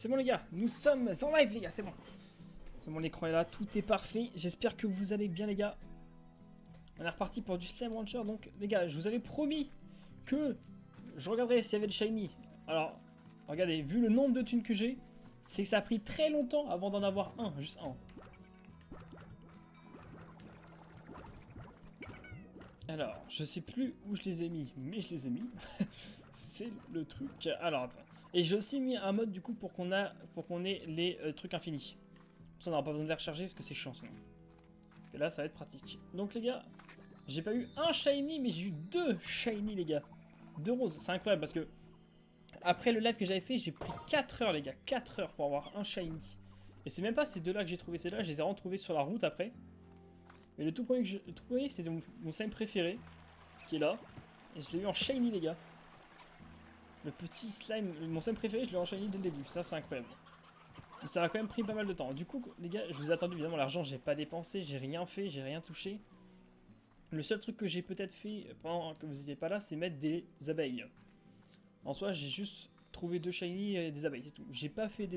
C'est bon les gars, nous sommes en live les gars, c'est bon. C'est bon, l'écran est là, tout est parfait. J'espère que vous allez bien les gars. On est reparti pour du Slime Rancher. Donc les gars, je vous avais promis que je regarderais s'il y avait le shiny. Alors, regardez, vu le nombre de thunes que j'ai, c'est que ça a pris très longtemps avant d'en avoir un, juste un. Alors, je sais plus où je les ai mis, mais je les ai mis. C'est le truc. Alors, attends. Et j'ai aussi mis un mode du coup pour qu'on ait les trucs infinis. Ça, on n'aura pas besoin de les recharger parce que c'est chiant sinon. Et là, ça va être pratique. Donc les gars, j'ai pas eu un shiny, mais j'ai eu deux shiny les gars. Deux roses, c'est incroyable parce que après le live que j'avais fait, j'ai pris 4 heures les gars, 4 heures pour avoir un shiny. Et c'est même pas ces deux-là que j'ai trouvé, ces deux-là, je les ai retrouvés sur la route après. Mais le tout premier, c'est mon slime préféré, qui est là. Et je l'ai eu en shiny les gars. Le petit slime, mon slime préféré, je l'ai eu en shiny dès le début, ça c'est incroyable. Et ça a quand même pris pas mal de temps. Du coup, les gars, je vous ai attendu, évidemment, l'argent, j'ai pas dépensé, j'ai rien fait, j'ai rien touché. Le seul truc que j'ai peut-être fait pendant que vous n'étiez pas là, c'est mettre des abeilles. En soi, j'ai juste trouvé deux shiny et des abeilles, c'est tout. J'ai pas fait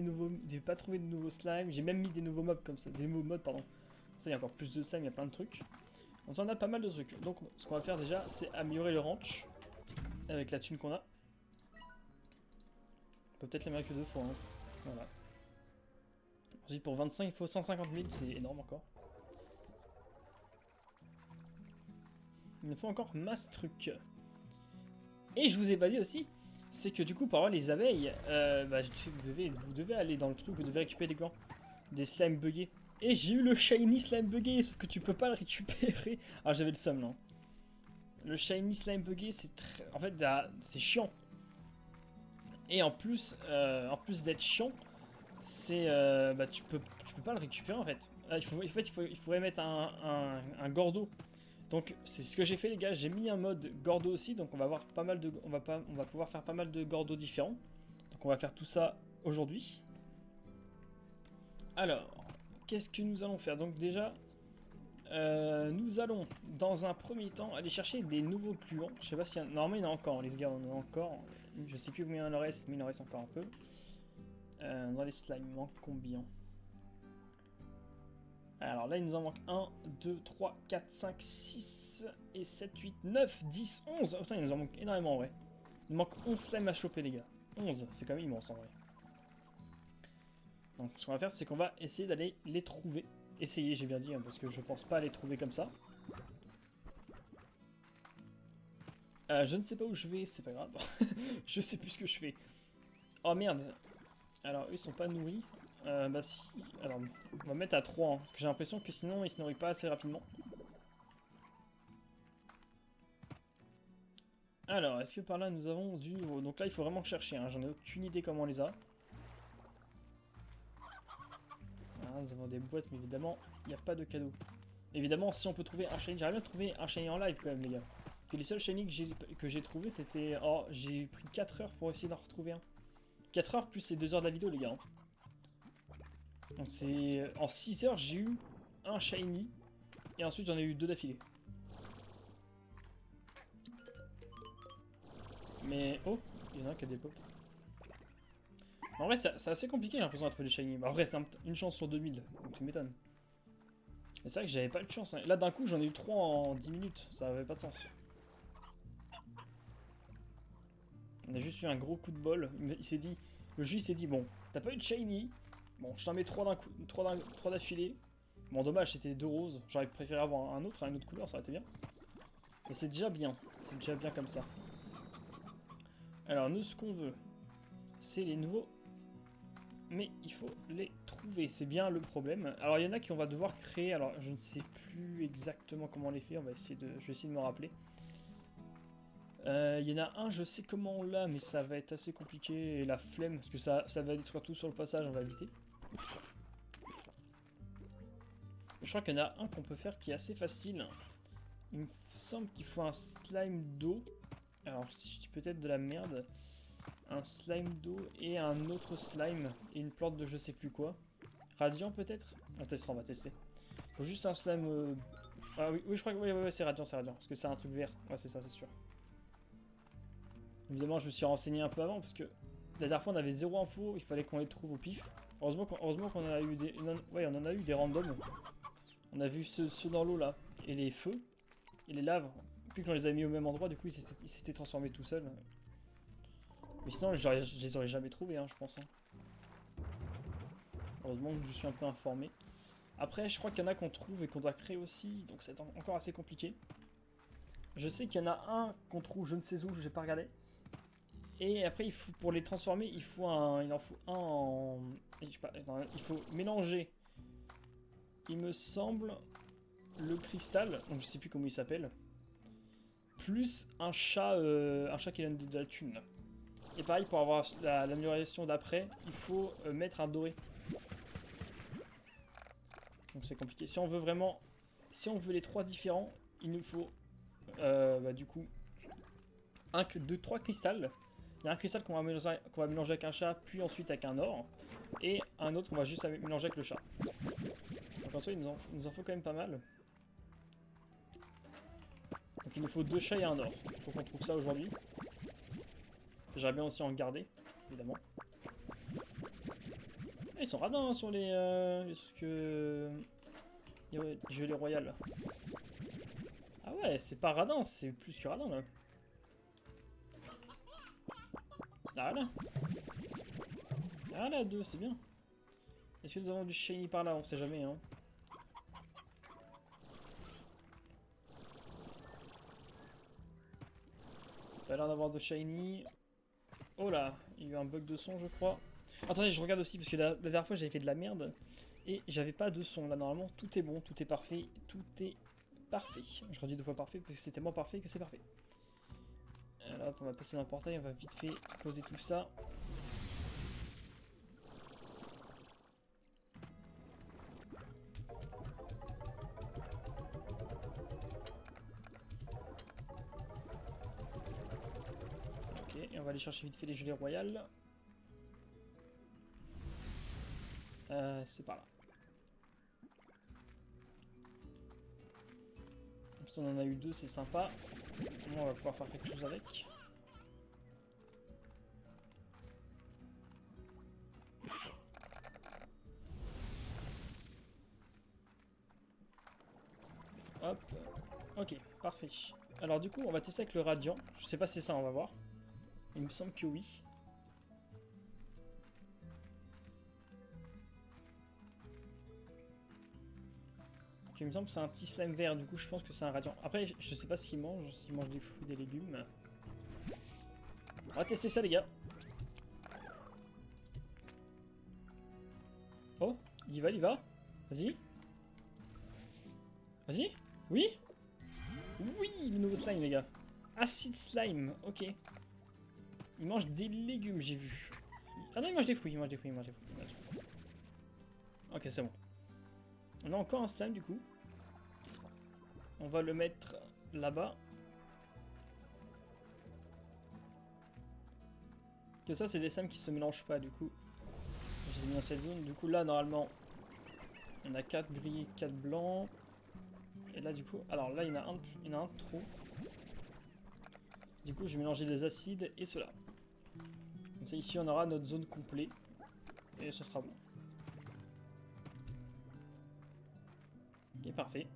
j'ai pas trouvé de nouveaux slimes, j'ai même mis des nouveaux mobs comme ça, des nouveaux modes, pardon. Ça, il y a encore plus de slime, il y a plein de trucs. On s'en a pas mal de trucs. Donc, ce qu'on va faire déjà, c'est améliorer le ranch avec la thune qu'on a. On peut peut-être l'améliorer que 2 fois. Hein. Voilà. Ensuite, pour 25, il faut 150 000, c'est énorme encore. Il nous faut encore masse truc. Et je vous ai pas dit aussi, c'est que du coup, pour avoir les abeilles, vous devez aller dans le truc, vous devez récupérer des glands, des slimes buggés. Et j'ai eu le shiny slime buggé, sauf que tu peux pas le récupérer. Ah, j'avais le seum, non. Le shiny slime buggé, c'est très... En fait, c'est chiant. Et en plus d'être chiant, c'est... tu peux pas le récupérer, en fait. Il faudrait mettre un gordo. Donc, c'est ce que j'ai fait, les gars. J'ai mis un mode gordo aussi, donc on va avoir pas mal de... On va pouvoir faire pas mal de gordos différents. Donc, on va faire tout ça aujourd'hui. Alors... Qu'est-ce que nous allons faire? Donc déjà, nous allons dans un premier temps aller chercher des nouveaux gluants. Je sais pas s'il y a... Normalement il y en a encore, les gars, on en a encore. Je sais plus combien il en reste, mais il en reste encore un peu. Dans les slimes, il manque combien? Alors là il nous en manque 1, 2, 3, 4, 5, 6 et 7, 8, 9, 10, 11. Oh putain, il nous en manque énormément en vrai. Il manque 11 slimes à choper les gars. 11, c'est quand même immense en vrai. Donc ce qu'on va faire, c'est qu'on va essayer d'aller les trouver. Essayer, j'ai bien dit, hein, parce que je pense pas les trouver comme ça. Je ne sais pas où je vais, c'est pas grave. Je sais plus ce que je fais. Oh merde. Alors eux ils sont pas nourris. Bah si. Alors on va mettre à 3, hein, parce que j'ai l'impression que sinon ils se nourrissent pas assez rapidement. Alors, est-ce que par là nous avons du nouveau? Donc là il faut vraiment chercher, hein, j'en ai aucune idée comment on les a. Ah, nous avons des boîtes, mais évidemment, il n'y a pas de cadeau. Évidemment, si on peut trouver un shiny, j'aimerais bien trouver un shiny en live quand même, les gars. Que les seuls shiny que j'ai trouvé, c'était... Oh, j'ai pris 4 heures pour essayer d'en retrouver un. 4 heures plus les 2 heures de la vidéo, les gars. Hein. Donc c'est... En 6 heures, j'ai eu un shiny. Et ensuite, j'en ai eu 2 d'affilée. Mais... Oh, il y en a un qui a des pop. En vrai, c'est assez compliqué, j'ai l'impression, de trouver des shiny. En vrai, c'est une chance sur 2000, donc tu m'étonnes. Mais c'est vrai que j'avais pas de chance. Hein. Là, d'un coup, j'en ai eu 3 en 10 minutes. Ça avait pas de sens. On a juste eu un gros coup de bol. Il s'est dit... Le jeu, il s'est dit, bon, t'as pas eu de shiny. Bon, je t'en mets 3 d'un coup, 3 d'affilée. Bon, dommage, c'était 2 roses. J'aurais préféré avoir un autre, une autre couleur, ça aurait été bien. Et c'est déjà bien. C'est déjà bien comme ça. Alors, nous, ce qu'on veut, c'est les nouveaux... Mais il faut les trouver, c'est bien le problème. Alors il y en a qui on va devoir créer, alors je ne sais plus exactement comment on les fait, je vais essayer de me rappeler. Il y en a un, je sais comment on l'a, mais ça va être assez compliqué, et la flemme, parce que ça va détruire tout sur le passage, on va éviter. Je crois qu'il y en a un qu'on peut faire qui est assez facile. Il me semble qu'il faut un slime d'eau. Alors si je dis peut-être de la merde... Un slime d'eau et un autre slime et une plante de je sais plus quoi. Radiant peut-être? On testera, on va tester. Faut juste un slime... Ah oui, je crois que oui, c'est radiant, parce que c'est un truc vert. Ouais, c'est ça, c'est sûr. Évidemment, je me suis renseigné un peu avant parce que La dernière fois, on avait zéro info, il fallait qu'on les trouve au pif. Heureusement qu'on en a eu des... Non, ouais, on en a eu des randoms. On a vu ceux dans l'eau, là. Et les feux. Et les laves. Puis qu'on les a mis au même endroit, du coup, ils s'étaient transformés tout seuls. Mais sinon, je les aurais jamais trouvés, hein, je pense. Hein. Heureusement que je suis un peu informé. Après, je crois qu'il y en a qu'on trouve et qu'on doit créer aussi. Donc, c'est encore assez compliqué. Je sais qu'il y en a un qu'on trouve, je ne sais où, je n'ai pas regardé. Et après, pour les transformer, il en faut un en... Je sais pas, il faut mélanger, il me semble, le cristal, donc je sais plus comment il s'appelle, plus un chat qui donne de la thune. Et pareil, pour avoir l'amélioration d'après, il faut mettre un doré. Donc c'est compliqué. Si on veut vraiment... Si on veut les trois différents, il nous faut, du coup, 2, 3 cristals. Il y a un cristal qu'on va mélanger avec un chat, puis ensuite avec un or. Et un autre qu'on va juste mélanger avec le chat. Donc en soi, il nous en faut quand même pas mal. Donc il nous faut 2 chats et un or. Il faut qu'on trouve ça aujourd'hui. J'aimerais bien aussi en garder, évidemment. Et ils sont radins hein, sur les gelées royales. Ah ouais, c'est pas radin, c'est plus que radin là. Ah là. Ah là, 2, c'est bien. Est-ce que nous avons du shiny par là? On sait jamais, hein. Pas l'air d'avoir de shiny. Oh là, il y a eu un bug de son, je crois. Attendez, je regarde aussi, parce que la dernière fois, j'avais fait de la merde. Et j'avais pas de son. Là, normalement, tout est bon, tout est parfait. Tout est parfait. Je redis 2 fois parfait, parce que c'est tellement parfait que c'est parfait. Là, on va passer dans le portail, on va vite fait poser tout ça. Et on va aller chercher vite fait les gelées royales. C'est par là. On en a eu 2, c'est sympa. Moi, on va pouvoir faire quelque chose avec. Hop. Ok, parfait. Alors du coup, on va tester avec le radiant. Je sais pas si c'est ça, on va voir. Il me semble que oui. Donc, il me semble que c'est un petit slime vert, du coup je pense que c'est un radiant. Après, je sais pas ce qu'il mange, s'il mange des fruits, des légumes. On va tester ça les gars. Oh, il y va. Vas-y. Vas-y. Oui. Oui, le nouveau slime les gars. Acid slime, ok. Il mange des légumes, j'ai vu. Ah non, il mange des fruits, Ok, c'est bon. On a encore un slime du coup. On va le mettre là-bas. Que ça, c'est des slimes qui se mélangent pas du coup. Je les ai mis dans cette zone. Du coup, là, normalement, on a 4 gris, 4 blancs. Et là, du coup, alors là, il y en a un de trop. Du coup, je vais mélanger les acides et cela. Comme ça, ici, on aura notre zone complète. Et ce sera bon. Ok, parfait.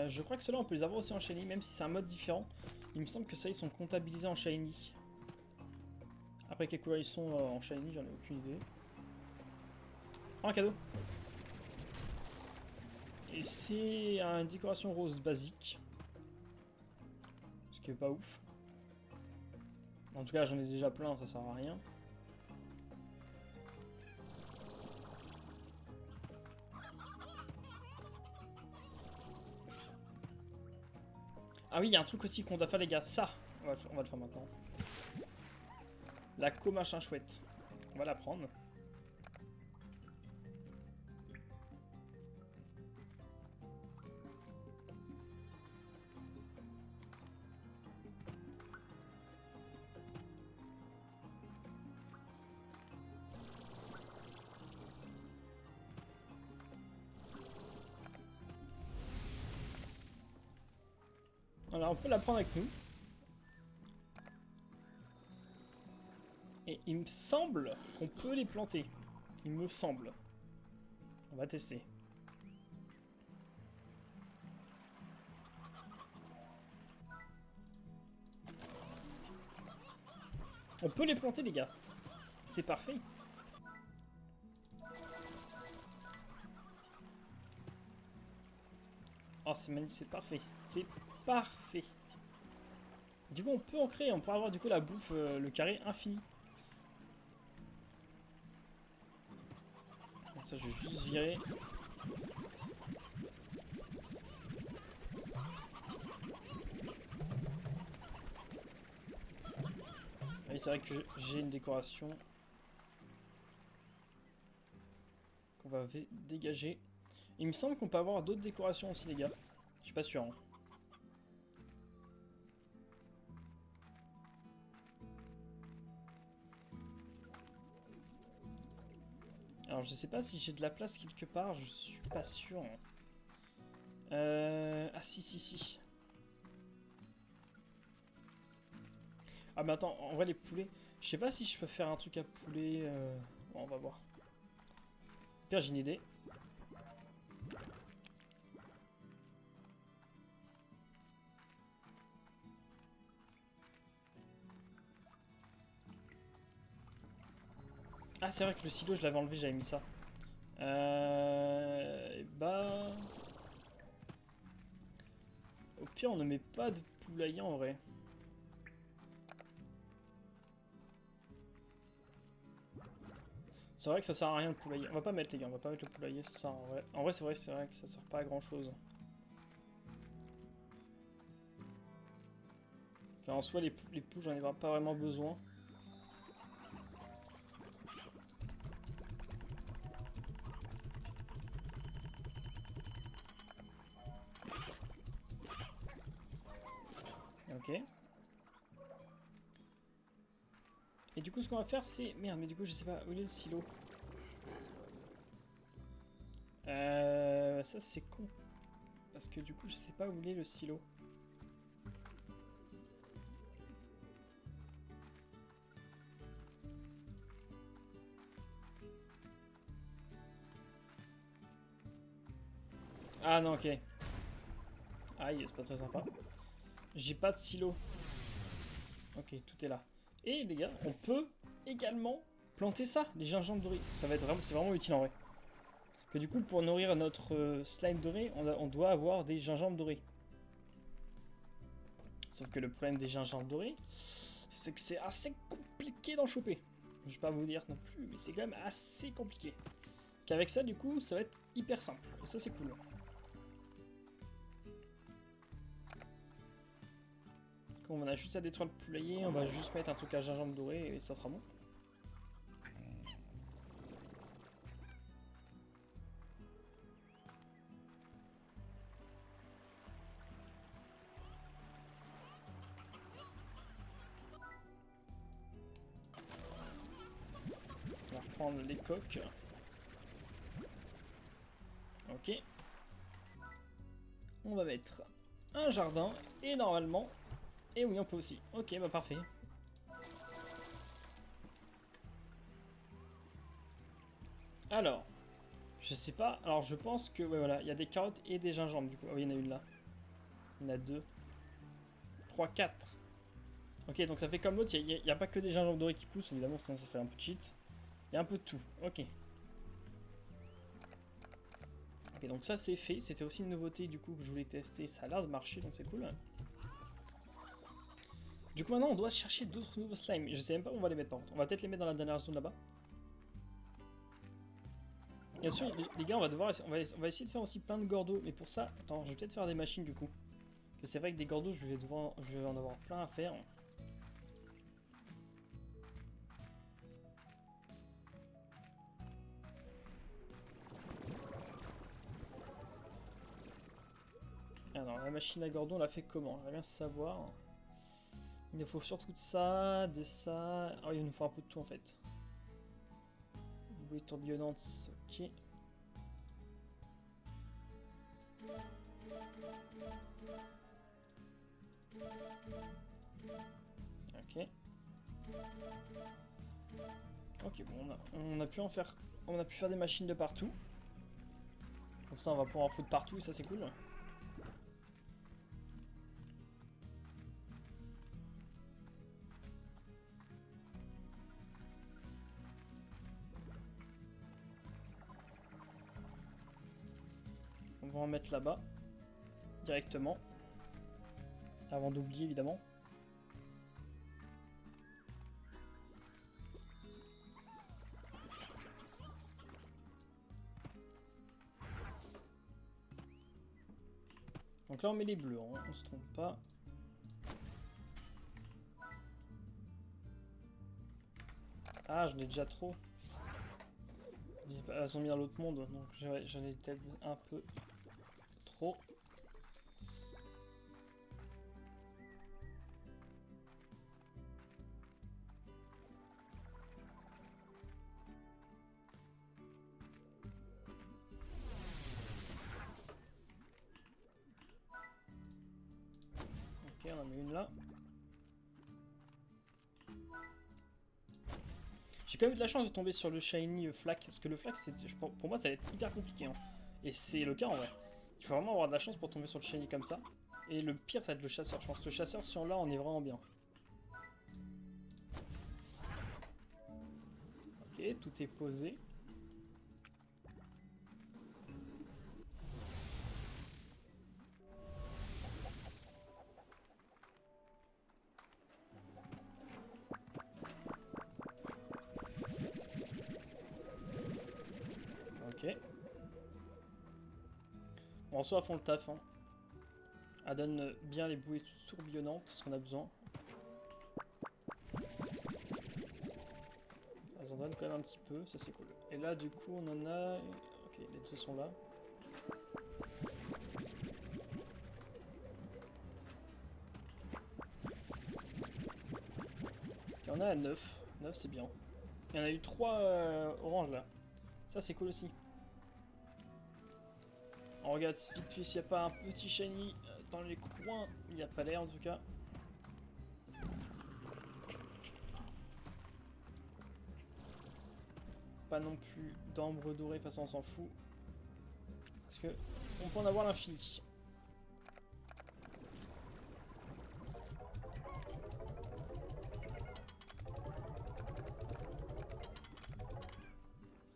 Je crois que ceux-là, on peut les avoir aussi en shiny, même si c'est un mode différent. Il me semble que ça, ils sont comptabilisés en shiny. Après, quelle couleur ils sont en shiny, j'en ai aucune idée. Oh, un cadeau! Et c'est une décoration rose basique. Ce qui est pas ouf. En tout cas, j'en ai déjà plein, ça sert à rien. Ah oui, il y a un truc aussi qu'on doit faire les gars, ça, on va le faire maintenant. La co machin chouette. On va la prendre. Alors on peut la prendre avec nous. Et il me semble qu'on peut les planter. Il me semble. On va tester. On peut les planter les gars. C'est parfait. Oh c'est magnifique, c'est parfait. C'est parfait. Du coup on peut en créer, on peut avoir du coup la bouffe, le carré infini. Ça je vais juste virer. Oui c'est vrai que j'ai une décoration. Qu'on va dégager. Il me semble qu'on peut avoir d'autres décorations aussi les gars. Je suis pas sûr. Hein. Alors je sais pas si j'ai de la place quelque part, je suis pas sûr. Ah si si si. Ah mais attends, en vrai les poulets, je sais pas si je peux faire un truc à poulet. Bon, on va voir. Pire j'ai une idée. Ah c'est vrai que le silo je l'avais enlevé, j'avais mis ça. Bah... Au pire on ne met pas de poulailler en vrai. C'est vrai que ça sert à rien le poulailler. On va pas mettre les gars, on va pas mettre le poulailler, ça sert en vrai. En vrai c'est vrai que ça sert pas à grand chose. Enfin, en soi les poules j'en ai pas vraiment besoin. Ok. Et du coup ce qu'on va faire c'est... Merde mais du coup je sais pas, où est le silo? Ça c'est con. Parce que du coup je sais pas où est le silo. Ah non ok. Aïe c'est pas très sympa. J'ai pas de silo. Ok tout est là. Et les gars on peut également planter ça, les gingembre doré. Ça va être vraiment, c'est vraiment utile en vrai. Que du coup pour nourrir notre slime doré on doit avoir des gingembre dorés. Sauf que le problème des gingembre dorés, c'est que c'est assez compliqué d'en choper. Je vais pas vous dire non plus, mais c'est quand même assez compliqué. Qu'avec ça, du coup, ça va être hyper simple. Et ça, c'est cool. Quand on a juste à détruire le poulailler, on va juste mettre un truc à gingembre doré et ça sera bon. On va reprendre les coques. Ok. On va mettre un jardin et normalement... Et oui, on peut aussi. Ok, bah parfait. Alors, je sais pas. Alors, je pense que... Ouais, voilà, il y a des carottes et des gingembres du coup. Oh, il y en a une là. Il y en a deux. 3, 4. Ok, donc ça fait comme l'autre, il n'y a pas que des gingembre dorés qui poussent, évidemment, sinon ça serait un peu cheat. Il y a un peu de tout, ok. Ok, donc ça c'est fait, c'était aussi une nouveauté du coup que je voulais tester, ça a l'air de marcher, donc c'est cool. Du coup maintenant on doit chercher d'autres nouveaux slimes, je sais même pas où on va les mettre par contre, on va peut-être les mettre dans la dernière zone là-bas. Bien sûr les gars, on va essayer de faire aussi plein de gordos, mais pour ça, attends, je vais peut-être faire des machines du coup. Parce que c'est vrai que des gordos, je vais en avoir plein à faire. Alors, la machine à gordon, on l'a fait comment? J'aimerais bien savoir. Il nous faut surtout de ça, de ça... Ah oui, il nous faut un peu de tout en fait. Bouée tourbillonnante, ok. Ok. Ok, bon, on a pu en faire... On a pu faire des machines de partout. Comme ça, on va pouvoir en foutre partout et ça, c'est cool. On va en mettre là-bas. Directement. Avant d'oublier, évidemment. Donc là on met les bleus, hein, on se trompe pas. Ah, j'en ai déjà trop. Elles sont mis dans l'autre monde, donc j'en ai peut-être un peu trop. Ok, on en met une là. J'ai quand même eu de la chance de tomber sur le shiny flak, parce que le flak, pour moi, ça va être hyper compliqué. Hein. Et c'est le cas en vrai. Il faut vraiment avoir de la chance pour tomber sur le shiny comme ça. Et le pire, ça va être le chasseur. Je pense que le chasseur, si on l'a, on est vraiment bien. Ok, tout est posé. Ok. Bon, en soi, à fond le taf. Hein. Elle donne bien les bouées tourbillonnantes, ce qu'on a besoin. Elles en donnent quand même un petit peu, ça c'est cool. Et là, du coup, on en a... Ok, les deux sont là. Et on a à 9. 9, c'est bien. Il y en a eu 3 oranges là. Ça, c'est cool aussi. On regarde vite fait s'il n'y a pas un petit shiny dans les coins. Il n'y a pas l'air en tout cas. Pas non plus d'ambre doré, de toute façon on s'en fout. Parce que on peut en avoir l'infini.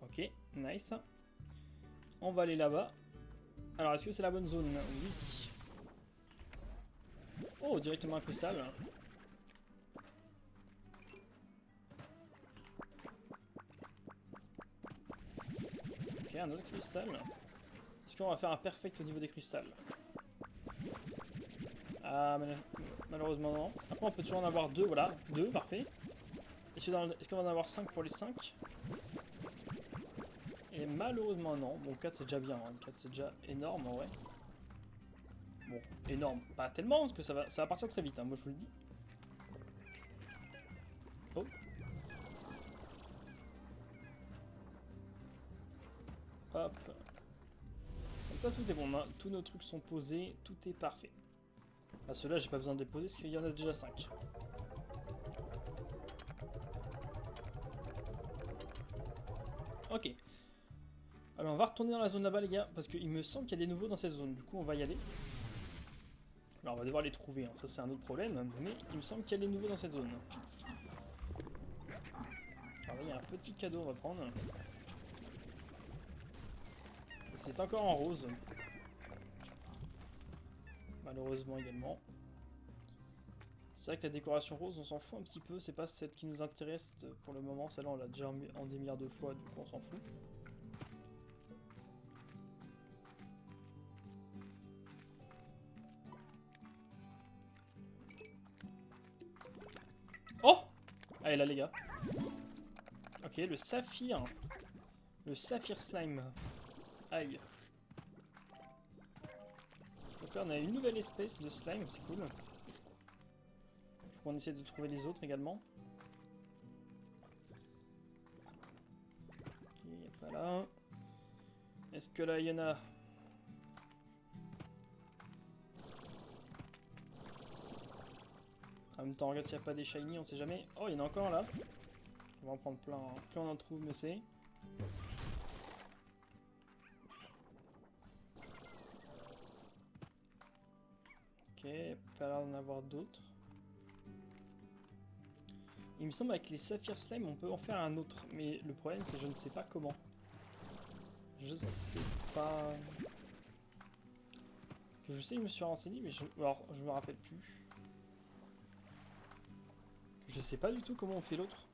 Ok, nice. On va aller là-bas. Alors, est-ce que c'est la bonne zone? Oui. Oh, directement un cristal. Ok, un autre cristal. Est-ce qu'on va faire un perfect au niveau des cristals? Ah, malheureusement non. Après, on peut toujours en avoir 2, voilà. 2, parfait. Est-ce qu'on va en avoir 5 pour les 5? Et malheureusement non. Bon, 4 c'est déjà bien. Hein. 4 c'est déjà énorme en vrai. Bon, énorme. Pas tellement, parce que ça va partir très vite, hein, moi je vous le dis. Oh. Hop. Comme ça, tout est bon. Hein. Tous nos trucs sont posés. Tout est parfait. Ah, ceux-là, j'ai pas besoin de les poser, parce qu'il y en a déjà 5. Ok. Alors, on va retourner dans la zone là-bas, les gars, parce qu'il me semble qu'il y a des nouveaux dans cette zone. Du coup, on va y aller. Alors, on va devoir les trouver. Hein. Ça, c'est un autre problème. Mais il me semble qu'il y a des nouveaux dans cette zone. Alors, il y a un petit cadeau, on va prendre. C'est encore en rose. Malheureusement également. C'est vrai que la décoration rose, on s'en fout un petit peu. C'est pas celle qui nous intéresse pour le moment. Celle-là, on l'a déjà en des milliards de fois, du coup, on s'en fout. Oh! Allez là, les gars. Ok, le saphir. Le saphir slime. Aïe. Donc là, on a une nouvelle espèce de slime, c'est cool. On essaie de trouver les autres également. Ok, il n'y a pas là. Est-ce que là, il y en a? En même temps, regarde s'il n'y a pas des shiny, on sait jamais. Oh, il y en a encore là. On va en prendre plein. Hein. Plus on en trouve, mieux c'est. Ok, pas l'air d'en avoir d'autres. Il me semble avec les Saphir Slime, on peut en faire un autre. Mais le problème, c'est que je ne sais pas comment. Je sais pas... Que je sais, je me suis renseigné, mais alors, je me rappelle plus. Je sais pas du tout comment on fait l'autre.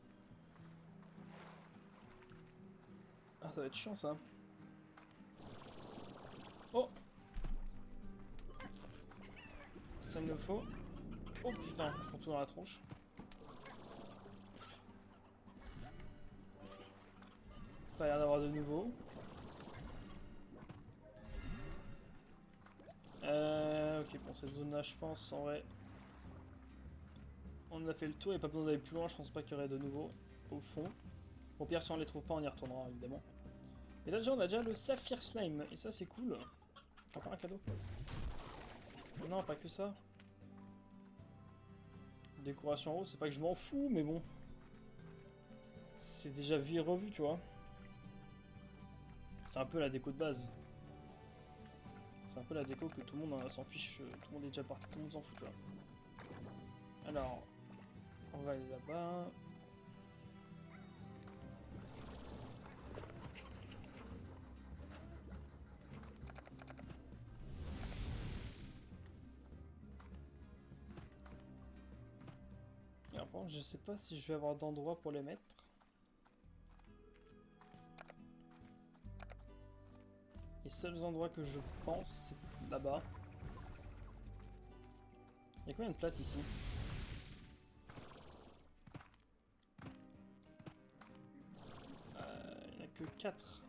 Ah, ça va être chiant, ça. Oh! Ça me le faut. Oh putain, on prend tout dans la tronche. Pas l'air d'avoir de nouveau. Ok, bon, cette zone-là, je pense, en vrai... On a fait le tour, il n'y a pas besoin d'aller plus loin, je pense pas qu'il y aurait de nouveau au fond. Au pire, si on les trouve pas, on y retournera, évidemment. Et là, déjà, on a déjà le Saphir Slime, et ça, c'est cool. Encore un cadeau. Non, pas que ça. Décoration rose, c'est pas que je m'en fous, mais bon. C'est déjà vu et revu, tu vois. C'est un peu la déco de base. C'est un peu la déco que tout le monde s'en fiche, tout le monde est déjà parti, tout le monde s'en fout, tu vois. Alors, on va aller là-bas. Et par contre, je sais pas si je vais avoir d'endroit pour les mettre. Les seuls endroits que je pense, c'est là-bas. Il y a combien de place ici? Il n'y en a que 4.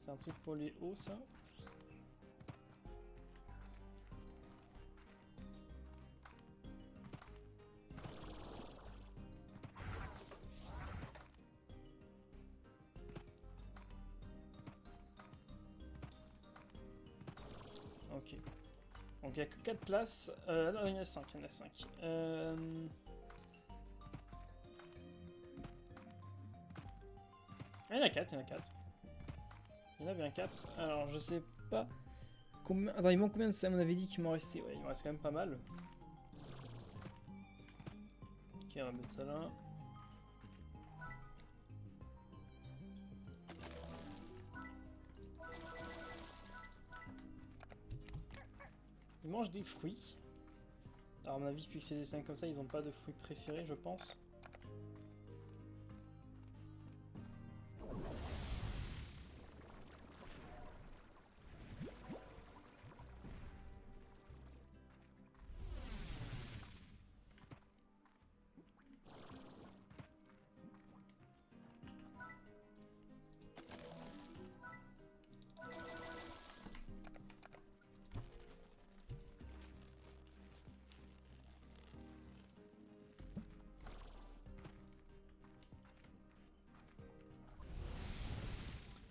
C'est un truc pour les hauts, ça. Ok. Donc il n'y a que 4 places. Non, il y en a 5, il y en a 5. Il y en a 4, il y en a 4. Il y en a bien 4. Alors je sais pas... Combien... Attends, il manque combien de ça? On avait dit qu'il m'en restait. Ouais, il m'en reste quand même pas mal. Ok, on va mettre ça là. Ils mangent des fruits. Alors à mon avis, depuis que c'est des slimes comme ça, ils n'ont pas de fruits préférés, je pense.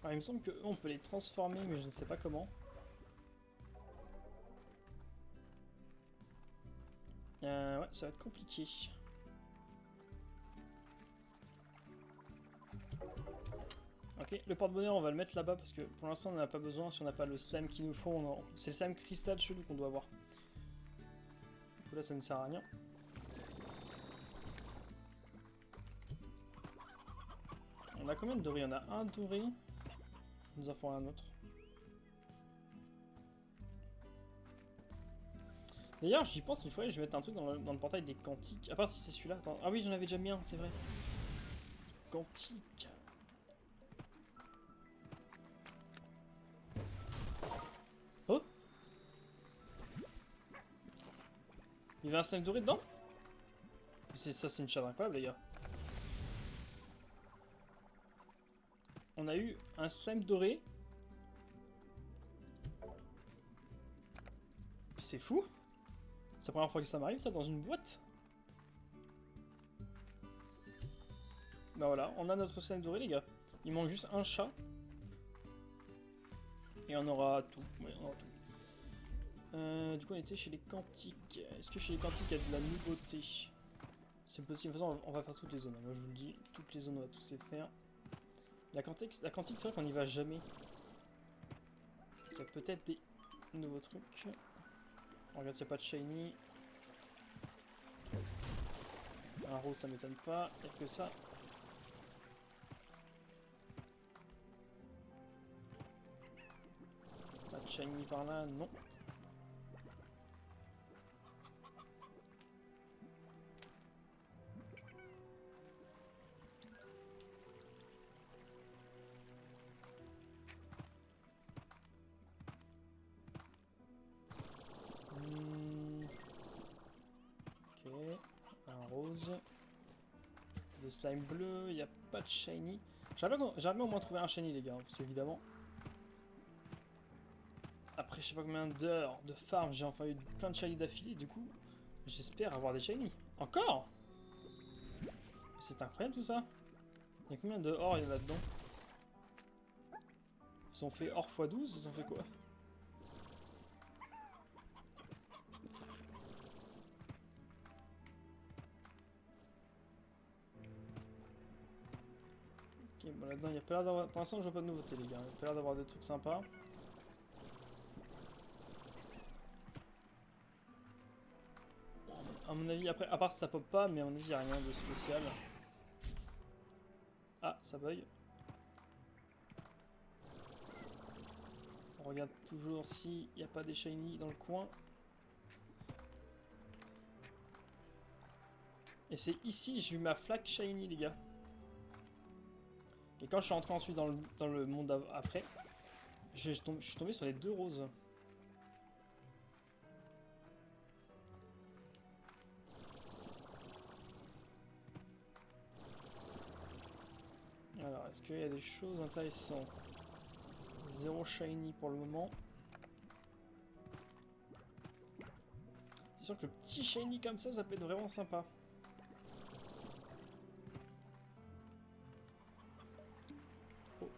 Alors, il me semble que on peut les transformer, mais je ne sais pas comment. Ouais, ça va être compliqué. Ok, le porte-bonheur, on va le mettre là-bas parce que pour l'instant, on n'en a pas besoin. Si on n'a pas le slime qu'il nous faut, c'est le slime cristal chelou qu'on doit avoir. Du coup, là, ça ne sert à rien. On a combien de dorés? On a un doré. Nous en faut un autre. D'ailleurs, j'y pense, mais il faudrait que je mette un truc dans le portail des cantiques. À part si c'est celui-là. Ah oui, j'en avais déjà mis un, c'est vrai. Cantique. Oh! Il y avait un slime doré dedans? Ça, c'est une chatte incroyable, les gars. On a eu un slime doré. C'est fou. C'est la première fois que ça m'arrive, ça, dans une boîte. Bah voilà, on a notre slime doré les gars. Il manque juste un chat. Et on aura tout. Ouais, on aura tout. Du coup on était chez les Quantiques. Est-ce que chez les Quantiques il y a de la nouveauté? C'est possible. De toute façon on va faire toutes les zones. Moi je vous le dis, toutes les zones on va tous les faire. La Quantique c'est vrai qu'on n'y va jamais. Il y a peut-être des nouveaux trucs. On regarde s'il n'y a pas de shiny. Un rose ça m'étonne pas. Il n'y a que ça. Pas de shiny par là, non. Ok, un rose. De slime bleu, il n'y a pas de shiny. J'aimerais bien au moins trouver un shiny les gars, parce qu'évidemment. Après je sais pas combien d'heures de farm, j'ai enfin eu plein de shiny d'affilée, du coup j'espère avoir des shiny. Encore? C'est incroyable tout ça. Il y a combien de or il y a là-dedans? Ils ont fait or x12, ils ont fait quoi? Ok, bon là-dedans il y a pas l'air d'avoir... Pour l'instant je vois pas de nouveauté les gars, il y a pas l'air d'avoir des trucs sympas. À mon avis, après, à part si ça pop pas, mais à mon avis il n'y a rien de spécial. Ah, ça bug. On regarde toujours s'il n'y a pas des shiny dans le coin. Et c'est ici, j'ai eu ma flaque shiny, les gars. Et quand je suis rentré ensuite dans le monde après, je suis tombé sur les deux roses. Alors, est-ce qu'il y a des choses intéressantes? Zéro shiny pour le moment. C'est sûr que le petit shiny comme ça peut être vraiment sympa. Oh.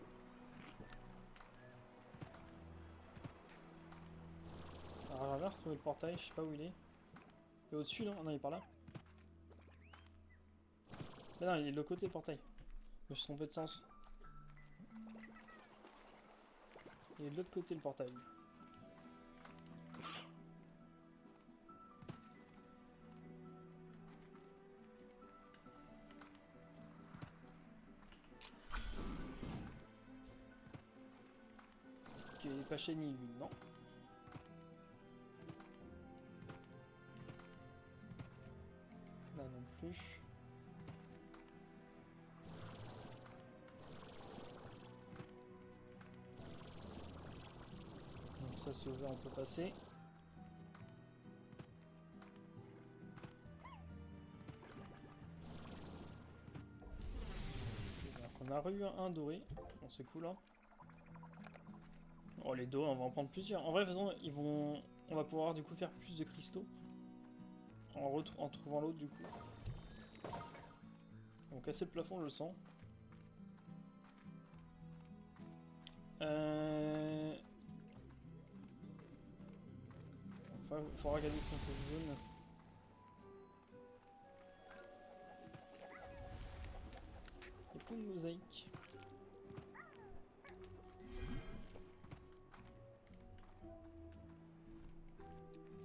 Alors, j'aimerais bien retrouver le portail, je sais pas où il est. Il est au-dessus, non? Ah non, il est par là. Mais non, il est de l'autre côté, le portail. Je me suis trompé de sens. Il est de l'autre côté, le portail. Il est pas shiny, lui, non? Là non plus. Donc ça c'est ouvert, on peut passer. Donc on a eu un doré. Bon c'est cool hein. Oh les dorés on va en prendre plusieurs. En vrai de toute façon on va pouvoir du coup faire plus de cristaux. En trouvant l'autre du coup. Donc casser le plafond je le sens. Enfin, il faudra regarder si on fait une zone. Il y a plein de mosaïques.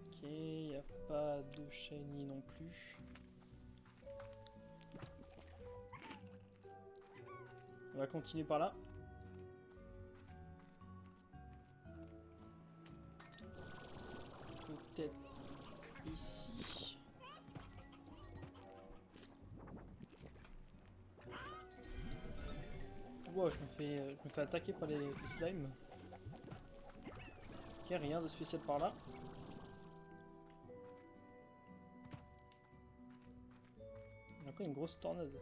Ok, il n'y a pas de shiny non plus. On va continuer par là. Peut-être ici. Wow, je me fais attaquer par les slimes. Ok, rien de spécial par là. Il y a encore une grosse tornade.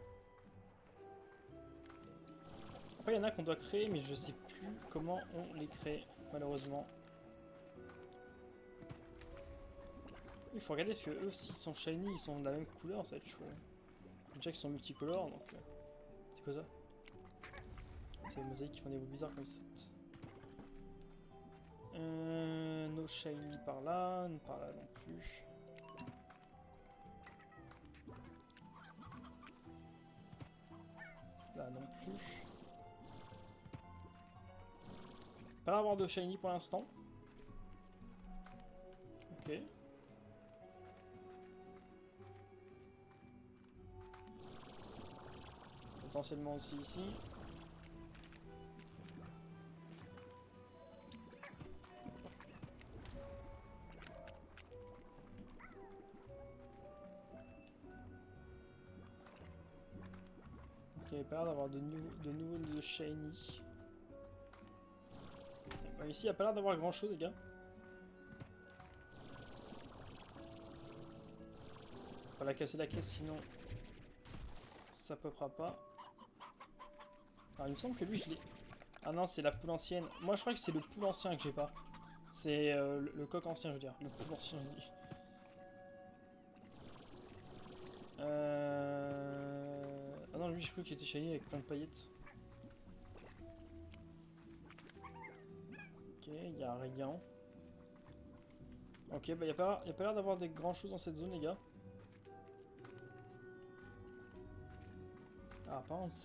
Après, il y en a qu'on doit créer, mais je sais plus comment on les crée, malheureusement. Il faut regarder parce que eux, s'ils sont shiny, ils sont de la même couleur, ça va être chaud. Déjà qu'ils sont multicolores, donc. quoi ça? C'est les mosaïques qui font des bruits bizarres comme ça. No shiny par là non plus. Là non plus. Pas l'air d'avoir de shiny pour l'instant. Ok. Potentiellement aussi ici. Ok, pas l'air d'avoir de nouveaux de shiny. Bon, ici, il n'y a pas l'air d'avoir grand chose, les gars. Faut la casser la caisse, sinon ça popera pas. Alors, il me semble que lui, je l'ai. Ah non, c'est la poule ancienne. Moi, je crois que c'est le poule ancien que j'ai pas. C'est le coq ancien, je veux dire. Le poule ancien, je dis. Ah non, lui, je crois qu'il était shiny avec plein de paillettes. Ok, il n'y a rien. Ok, bah il n'y a pas l'air d'avoir des grand chose dans cette zone, les gars. Ah, par contre,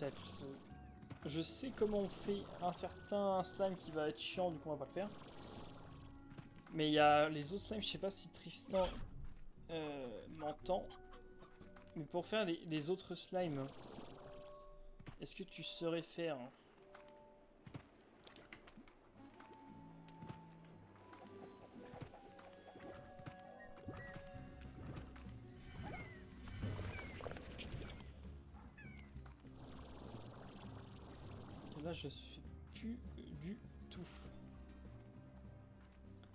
je sais comment on fait un certain slime qui va être chiant, du coup, on va pas le faire. Mais il y a les autres slimes, je sais pas si Tristan m'entend. Mais pour faire les autres slimes, est-ce que tu saurais faire? Là, je suis plus du tout.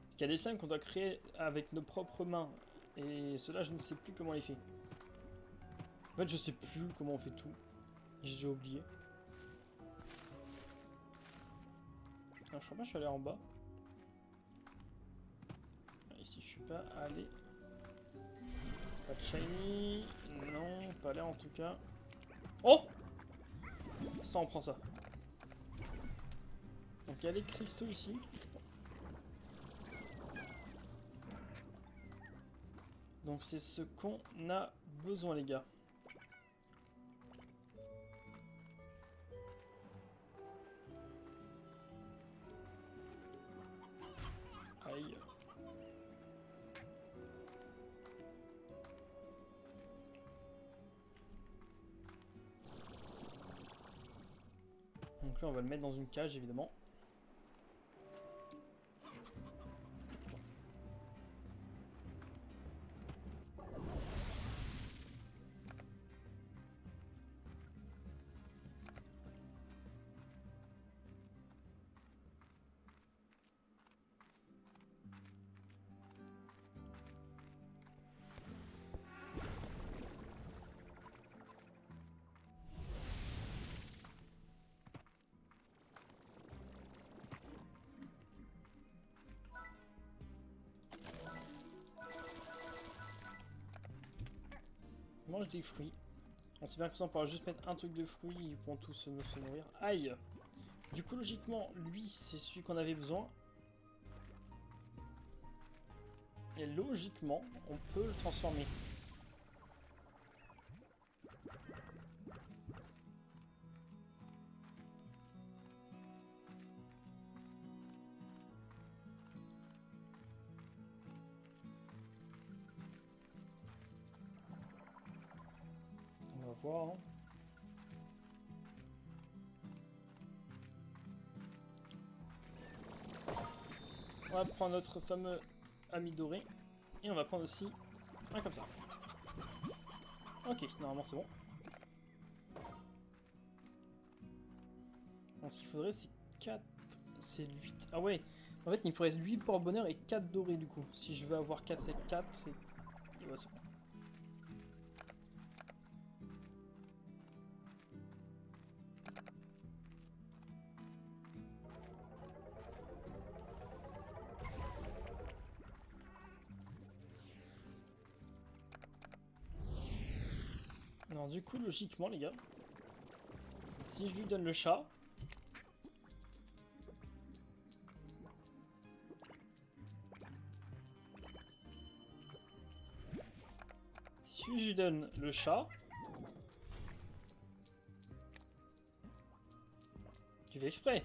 Parce qu'il y a des slimes qu'on doit créer avec nos propres mains. Et cela, je ne sais plus comment on les fait. En fait, je sais plus comment on fait tout. J'ai déjà oublié. Alors, je crois pas que je suis allé en bas. Ici, je suis pas allé. Pas de shiny. Non, pas là en tout cas. Oh! Ça, on prend ça. Donc, il y a les cristaux ici. Donc, c'est ce qu'on a besoin, les gars. Aïe. Donc là, on va le mettre dans une cage, évidemment. On mange des fruits. On sait bien que ça, on pourra juste mettre un truc de fruits, ils pourront tous se nourrir. Aïe! Du coup, logiquement, lui, c'est celui qu'on avait besoin. Et logiquement, on peut le transformer. On va voir. Hein. On va prendre notre fameux ami doré. Et on va prendre aussi un comme ça. Ok, normalement c'est bon. Donc ce qu'il faudrait c'est 4... C'est 8. Ah ouais, en fait il me faudrait 8 porte-bonheur et 4 dorés du coup. Si je veux avoir 4 et 4 et ouais, c'est bon. Alors du coup logiquement les gars, Si je lui donne le chat... Si je lui donne le chat... Tu fais exprès.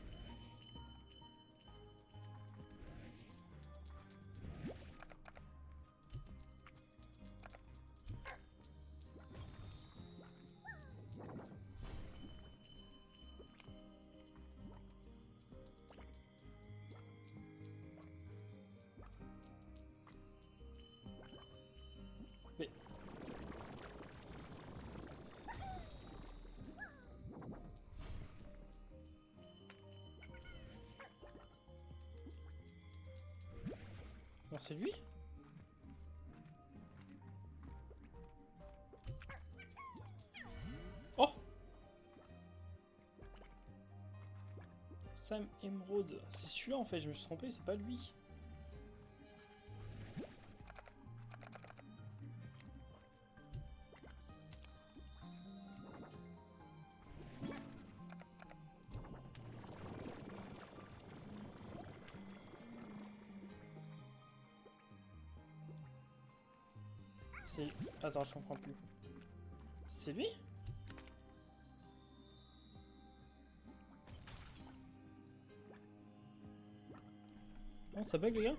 Mais... Non, c'est lui? Oh! Sam Emerald. C'est celui-là en fait, je me suis trompé, c'est pas lui. C'est... Attends, je comprends plus. C'est lui? Non, ça bug les gars?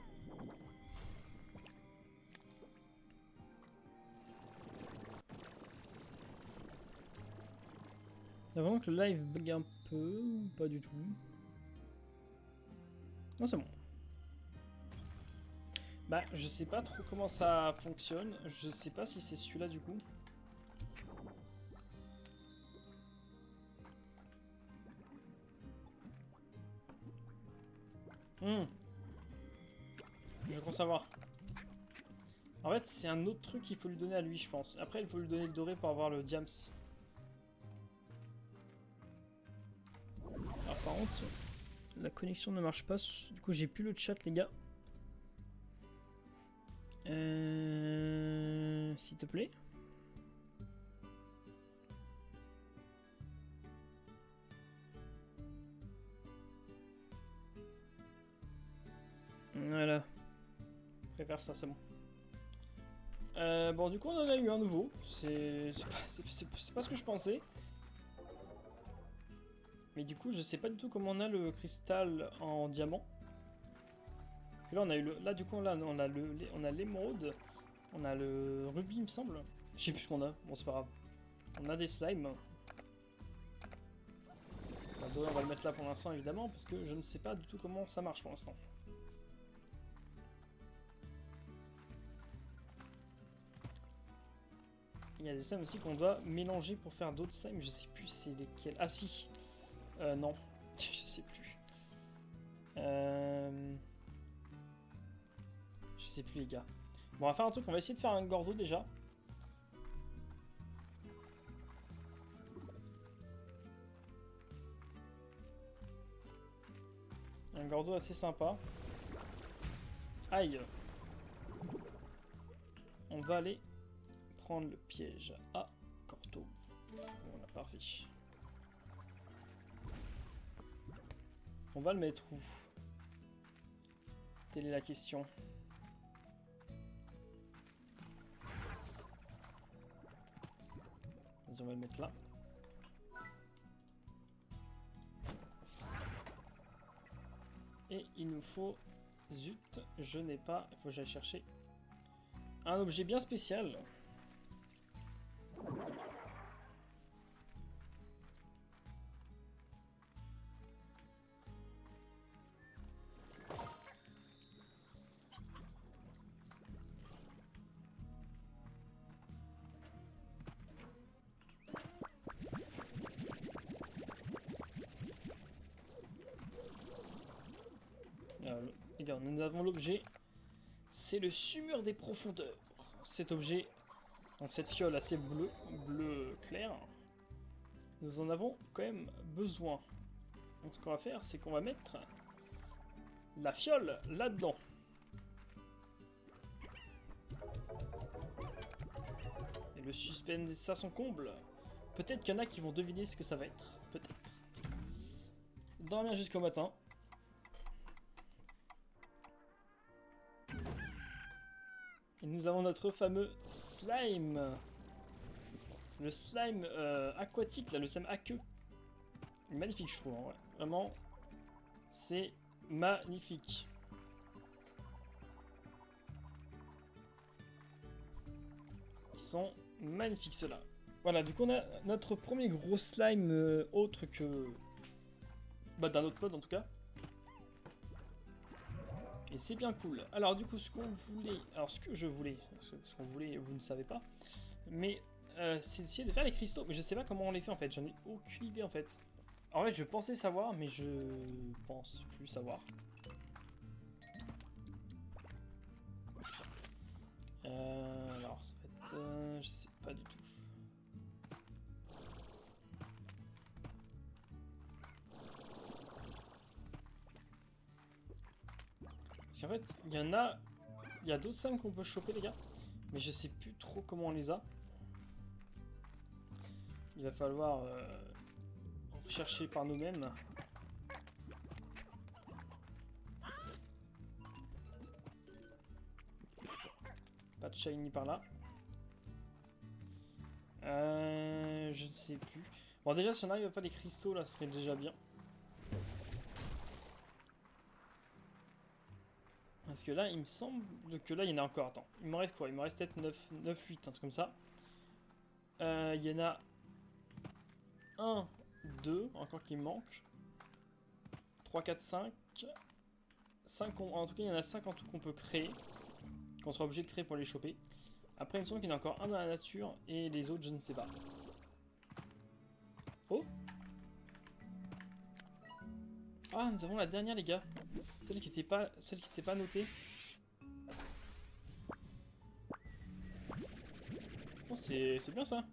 Il y a vraiment que le live bug un peu ou pas du tout? Non, c'est bon. Bah, je sais pas trop comment ça fonctionne. Je sais pas si c'est celui-là du coup. Je crois savoir. En fait, c'est un autre truc qu'il faut lui donner à lui, je pense. Après, il faut lui donner le doré pour avoir le diams. Alors, par contre, la connexion ne marche pas. Du coup, j'ai plus le chat, les gars. S'il te plaît. Voilà. Je préfère ça, c'est bon. Bon, du coup, on en a eu un nouveau. C'est pas ce que je pensais. Mais du coup, je sais pas du tout comment on a le cristal en diamant. Puis là, on a eu le... Là, du coup, là, on a l'émeraude. On a le rubis, il me semble. Je sais plus ce qu'on a. Bon, c'est pas grave. On a des slimes. On va le mettre là pour l'instant, évidemment, parce que je ne sais pas du tout comment ça marche pour l'instant. Il y a des slimes aussi qu'on doit mélanger pour faire d'autres slimes. Je sais plus c'est lesquels. Ah si. Non. Je sais plus. Je sais plus les gars. Bon, on va faire un truc. On va essayer de faire un gordo déjà. Un gordo assez sympa. Aïe. On va aller prendre le piège à Corto. Voilà, parfait. On va le mettre où? Telle est la question. Vas-y, on va le mettre là. Et il nous faut... Zut, je n'ai pas... Il faut que j'aille chercher un objet bien spécial. Eh bien, nous avons l'objet. C'est le Sumur des profondeurs. Cet objet, donc cette fiole assez bleu clair, nous en avons quand même besoin. Donc ce qu'on va faire, c'est qu'on va mettre la fiole là-dedans. Et le suspense à son comble. Peut-être qu'il y en a qui vont deviner ce que ça va être. Peut-être. Dormir jusqu'au matin. Et nous avons notre fameux slime. Le slime aquatique, là, le slime aqueux. Il est magnifique, je trouve, en vrai. Vraiment, c'est magnifique. Ils sont magnifiques, ceux-là. Voilà, du coup, on a notre premier gros slime autre que... Bah, d'un autre mode, en tout cas. Et c'est bien cool. Alors, du coup, ce qu'on voulait... Alors, ce que je voulais... Ce qu'on voulait, vous ne savez pas. Mais... c'est d'essayer de faire les cristaux, mais je sais pas comment on les fait en fait, j'en ai aucune idée en fait. En fait, je pensais savoir, mais je pense plus savoir. Alors, ça va être... je sais pas du tout. Parce qu'en fait, il y en a... Il y a d'autres slimes qu'on peut choper, les gars. Mais je sais plus trop comment on les a. Il va falloir chercher par nous-mêmes. Pas de shiny par là. Je ne sais plus. Bon, déjà, si on arrive à faire les cristaux, là, ce serait déjà bien. Parce que là, il me semble que là, il y en a encore. Attends, il me reste quoi? Il me reste peut-être 9, 8, un truc comme ça. Il y en a 1, 2, encore qui me manquent. 3, 4, 5. 5, en tout cas, il y en a 5 en tout qu'on peut créer. Qu'on sera obligé de créer pour les choper. Après, il me semble qu'il y en a encore un dans la nature. Et les autres, je ne sais pas. Oh! Ah, nous avons la dernière, les gars. Celle qui n'était pas notée. Oh, c'est bien ça.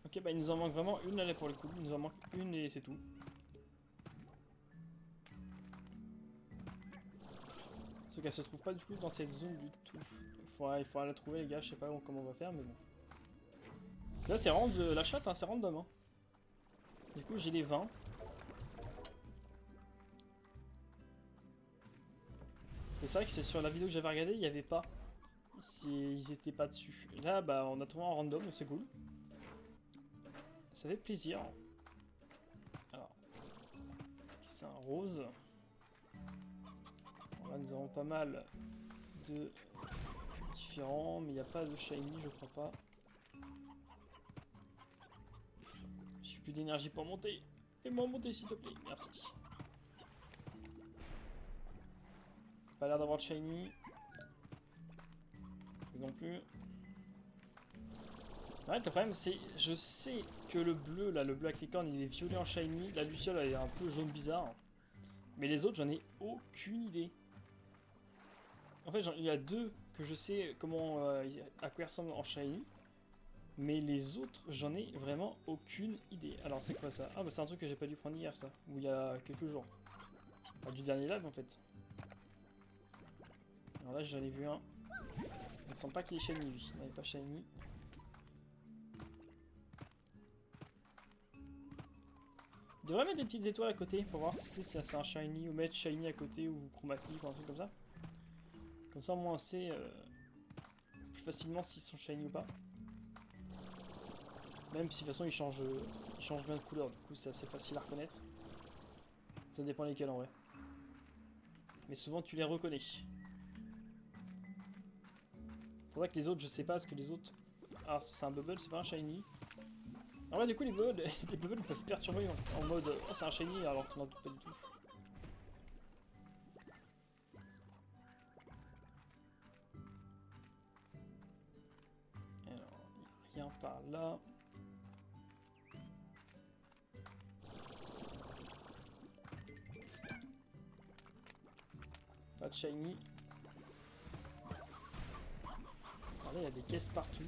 Ok, bah il nous en manque vraiment une là pour le coup. Il nous en manque une et c'est tout. Sauf qu'elle se trouve pas du coup dans cette zone du tout. Il faudra la trouver, les gars. Je sais pas comment on va faire, mais bon. Là, c'est vraiment de la chatte, hein, c'est random. Hein. Du coup, j'ai les 20. Et c'est vrai que c'est sur la vidéo que j'avais regardée, il n'y avait pas. Ils étaient pas dessus. Et là, bah, on a trouvé un random, c'est cool. Ça fait plaisir. Alors, c'est un rose. Alors là, nous avons pas mal de différents, mais il n'y a pas de shiny, je crois pas. J'ai plus d'énergie pour monter. Fais-moi monter, s'il te plaît. Merci. Pas l'air d'avoir de shiny. Non plus. Ouais, le problème, c'est... Je sais que le bleu, là, le bleu avec les cornes, il est violet en shiny. La luciole, elle est un peu jaune bizarre. Mais les autres, j'en ai aucune idée. En fait, il y a deux que je sais comment à quoi ils ressemblent en shiny. Mais les autres, j'en ai vraiment aucune idée. Alors, c'est quoi ça? Ah, bah, c'est un truc que j'ai pas dû prendre hier, ça. Ou il y a quelques jours. Enfin, du dernier live, en fait. Alors là, j'en ai vu un. Il me semble pas qu'il est shiny, lui. Il n'est pas shiny. Il devrait mettre des petites étoiles à côté pour voir si c'est un shiny ou mettre shiny à côté ou chromatique ou un truc comme ça. Comme ça, au moins, on sait plus facilement s'ils sont shiny ou pas. Même si de toute façon, ils changent bien de couleur, du coup, c'est assez facile à reconnaître. Ça dépend lesquels en vrai. Mais souvent, tu les reconnais. Faudrait que les autres, je sais pas, parce que les autres... Ah, c'est un bubble, c'est pas un shiny. En vrai, du coup, les bubbles peuvent perturber en mode oh, c'est un shiny alors qu'on n'en doute pas du tout. Alors, il n'y a rien par là. Pas de shiny. Alors là, il y a des caisses partout.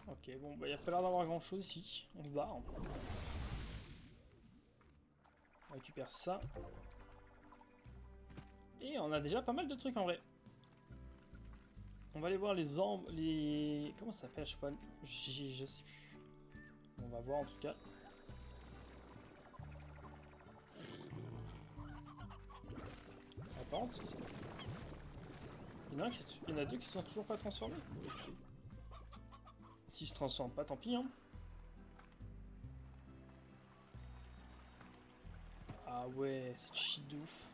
Ok, bon, bah, il n'y a pas l'air d'avoir grand chose ici. On se barre. Avec récupère ça. Et on a déjà pas mal de trucs en vrai. On va aller voir les... Comment ça s'appelle à cheval? Je sais plus. On va voir en tout cas. La pente. Il y en a deux qui sont toujours pas transformés. S'ils se transforment pas, tant pis hein. Ah ouais, c'est cheat de ouf.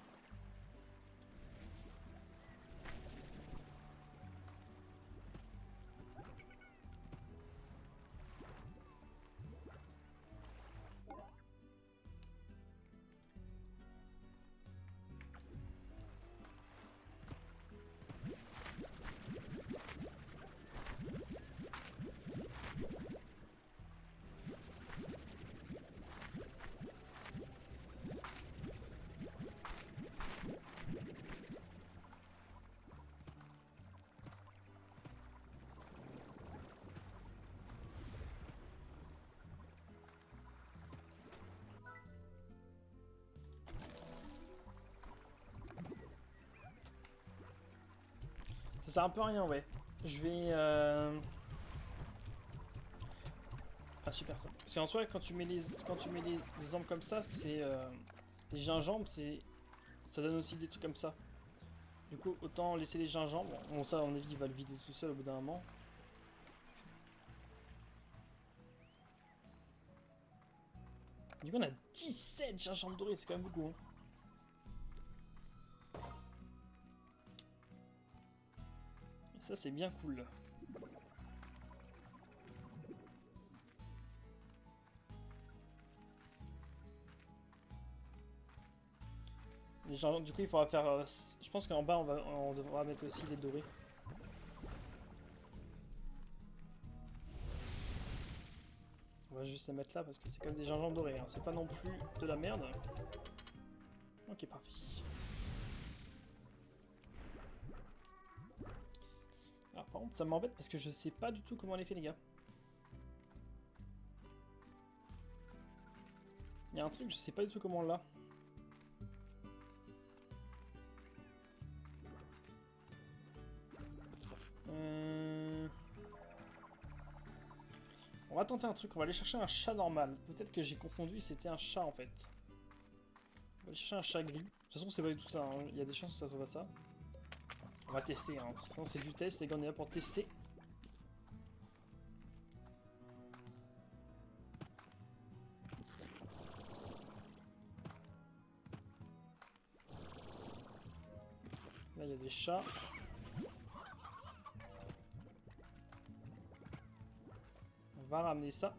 Ça sert un peu à rien, ouais. Je vais... Ah, super ça. Parce qu'en soi, quand tu mets les armes comme ça, c'est... les gingembres, c'est... Ça donne aussi des trucs comme ça. Du coup, autant laisser les gingembres. Bon, ça, à mon avis, il va le vider tout seul au bout d'un moment. Du coup, on a 17 gingembres dorés, c'est quand même beaucoup. Hein. Et ça, c'est bien cool. Les gingembre, du coup, il faudra faire... je pense qu'en bas, on devra mettre aussi les dorés. On va juste les mettre là parce que c'est quand même des gingembre dorés. Hein. C'est pas non plus de la merde. Ok, parfait. Alors, par contre, ça m'embête parce que je sais pas du tout comment on les fait, les gars. Il y a un truc, je sais pas du tout comment on l'a. On va tenter un truc, on va aller chercher un chat normal. Peut-être que j'ai confondu, c'était un chat en fait. On va aller chercher un chat gris. De toute façon, c'est pas du tout ça, hein. Il y a des chances que ça soit pas ça. On va tester, hein. C'est du test, les gars, on est là pour tester. Là, il y a des chats. On va ramener ça.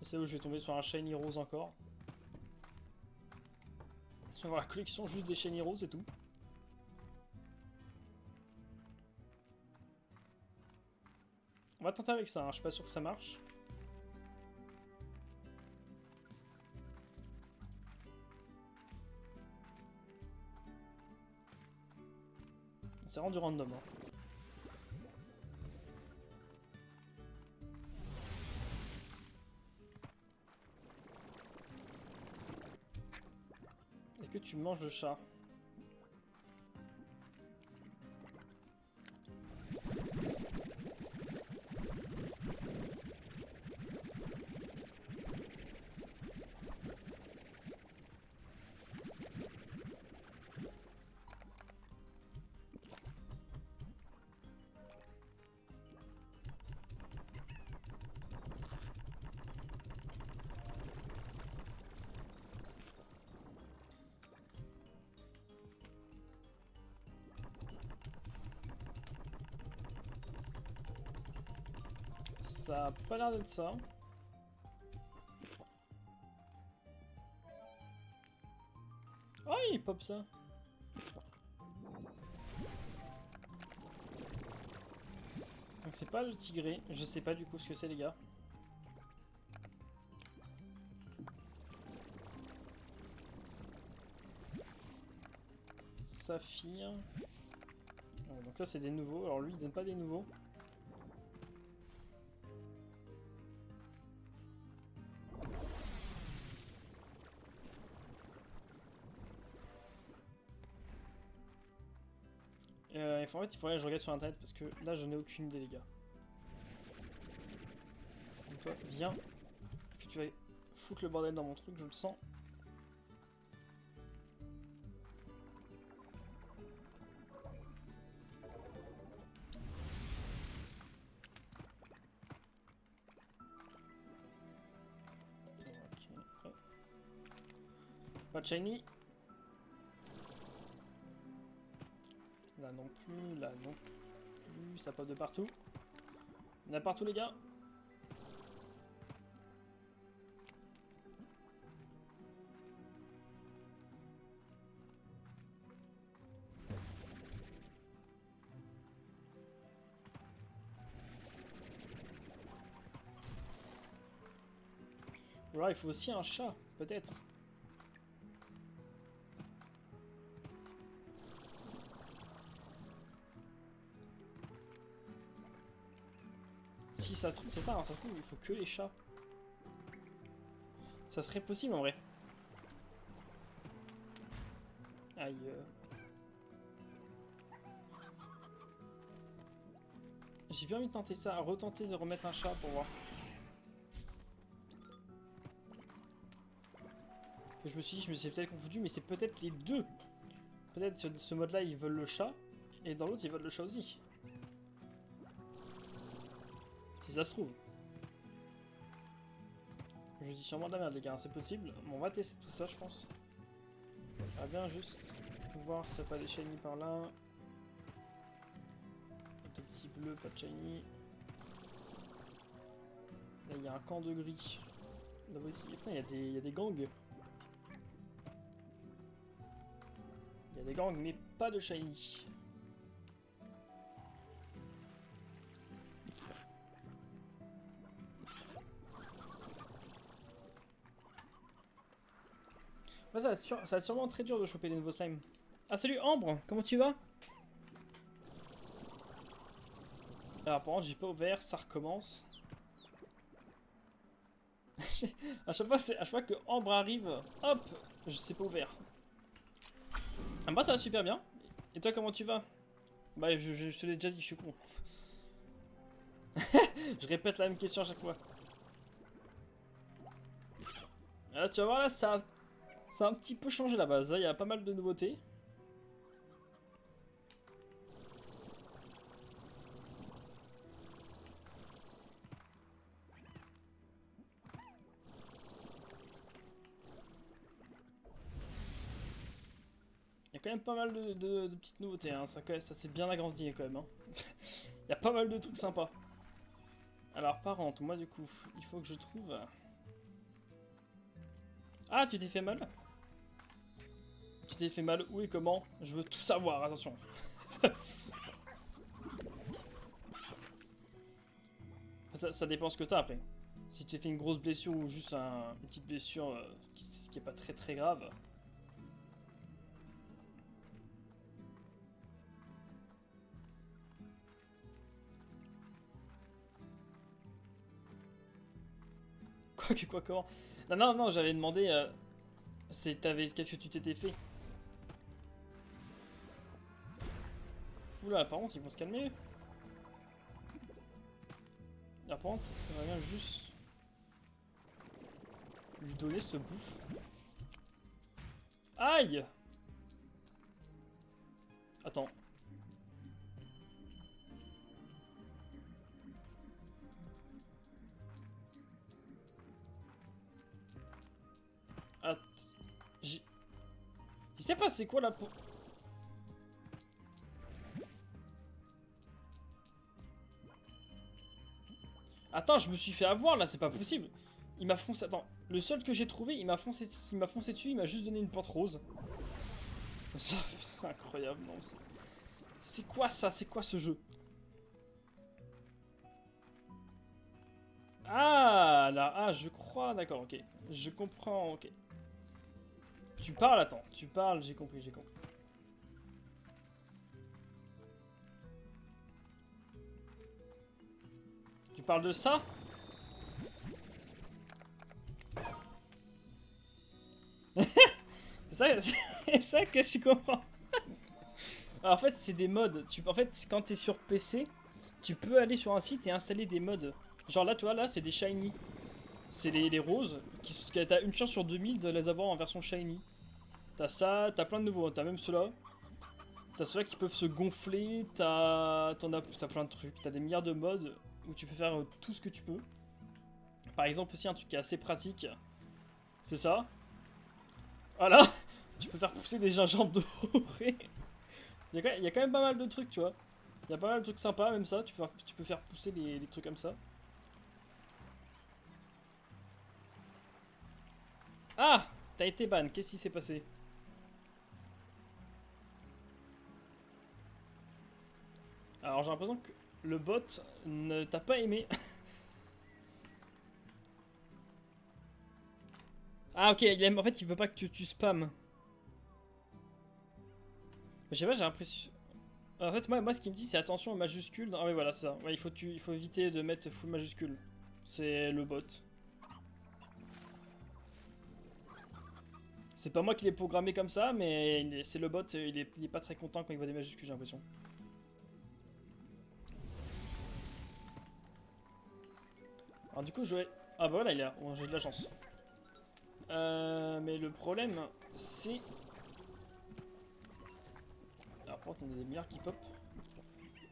C'est où je vais tomber sur un shiny rose encore. Je vais avoir la collection juste des shiny roses et tout. On va tenter avec ça, hein. Je suis pas sûr que ça marche. C'est rendu random. Hein. Et que tu manges le chat. Ça a pas l'air d'être ça. Oh, il pop ça. Donc c'est pas le tigré. Je sais pas du coup ce que c'est, les gars. Saphir. Donc ça c'est des nouveaux, alors lui il donne pas des nouveaux. En fait il faudrait que je regarde sur internet parce que là je n'ai aucune idée les gars. Donc toi viens, que tu vas foutre le bordel dans mon truc, je le sens. Ok. Pas de shiny. Là non plus, là non plus, ça pop de partout. Il y en a partout les gars. Ou alors il faut aussi un chat, peut-être. Si ça se trouve, c'est ça, hein, ça se trouve, il faut que les chats. Ça serait possible en vrai. Aïe. J'ai bien envie de tenter ça, retenter de remettre un chat pour voir. Et je me suis dit, je me suis peut-être confondu, mais c'est peut-être les deux. Peut-être sur ce mode-là, ils veulent le chat, et dans l'autre, ils veulent le chat aussi. Si ça se trouve. Je dis sûrement de la merde, les gars, c'est possible. Bon, on va tester tout ça, je pense. J'aimerais bien juste voir s'il n'y a pas des shiny par là. Deux petits bleus, pas de shiny. Là, il y a un camp de gris. Là-bas aussi, putain, il y a des gangs. Il y a des gangs, mais pas de shiny. Ouais, ça va être sûrement très dur de choper des nouveaux slimes. Ah, salut Ambre, comment tu vas? Alors, par contre, j'ai pas ouvert, ça recommence. à chaque fois que Ambre arrive, hop, je sais pas ouvert. Ah, moi ça va super bien. Et toi, comment tu vas? Bah, je te l'ai déjà dit, je suis con. Je répète la même question à chaque fois. Là, tu vas voir, là, ça a un petit peu changé la base. Là, il y a pas mal de nouveautés. Il y a quand même pas mal de petites nouveautés. Hein. Ça s'est bien agrandi quand même. Hein. Il y a pas mal de trucs sympas. Alors, par contre, moi, du coup, il faut que je trouve... Ah, tu t'es fait mal? Tu t'es fait mal où et comment? Je veux tout savoir, attention. ça dépend ce que t'as après. Si tu t'es fait une grosse blessure ou juste une petite blessure qui est pas très très grave. Quoi, comment? Non, j'avais demandé... qu'est-ce que tu t'étais fait? Oula, par contre, ils vont se calmer. Par contre, on va bien juste lui donner ce bouffe. Aïe! Attends. Il s'est passé quoi là pour... Attends, je me suis fait avoir là, c'est pas possible. Il m'a foncé... Attends, le seul que j'ai trouvé, il m'a foncé dessus, il m'a juste donné une porte rose. C'est incroyable, non, c'est quoi ça? C'est quoi ce jeu? Ah, là, ah, je crois, d'accord, ok. Je comprends, ok. Tu parles, attends, tu parles, j'ai compris. parles de ça? C'est ça que tu comprends. Alors, en fait, c'est des mods. En fait, quand t'es sur PC, tu peux aller sur un site et installer des mods. Genre là, tu vois, là, c'est des shiny. C'est les roses. T'as une chance sur 2000 de les avoir en version shiny. T'as ça, t'as plein de nouveaux. T'as même ceux-là. T'as ceux-là qui peuvent se gonfler. T'as plein de trucs. T'as des milliards de mods où tu peux faire tout ce que tu peux. Par exemple, aussi un truc qui est assez pratique. C'est ça. Voilà. Tu peux faire pousser des gingembre dorés. Il y a quand même pas mal de trucs, tu vois. Il y a pas mal de trucs sympas, même ça. Tu peux faire pousser les trucs comme ça. Ah! T'as été ban, qu'est-ce qui s'est passé? Alors j'ai l'impression que le bot ne t'a pas aimé. Ah ok, en fait il veut pas que tu spammes. Je sais pas, j'ai l'impression... En fait moi ce qu'il me dit c'est attention aux majuscules. Ah oui voilà c'est ça. Ouais, il faut éviter de mettre full majuscule. C'est le bot. C'est pas moi qui l'ai programmé comme ça, mais c'est le bot, il est pas très content quand il voit des majuscules j'ai l'impression. Alors du coup je vais... Ah bah voilà il est là, bon, j'ai de la chance. Mais le problème c'est... Alors par contre on a des milliards qui pop.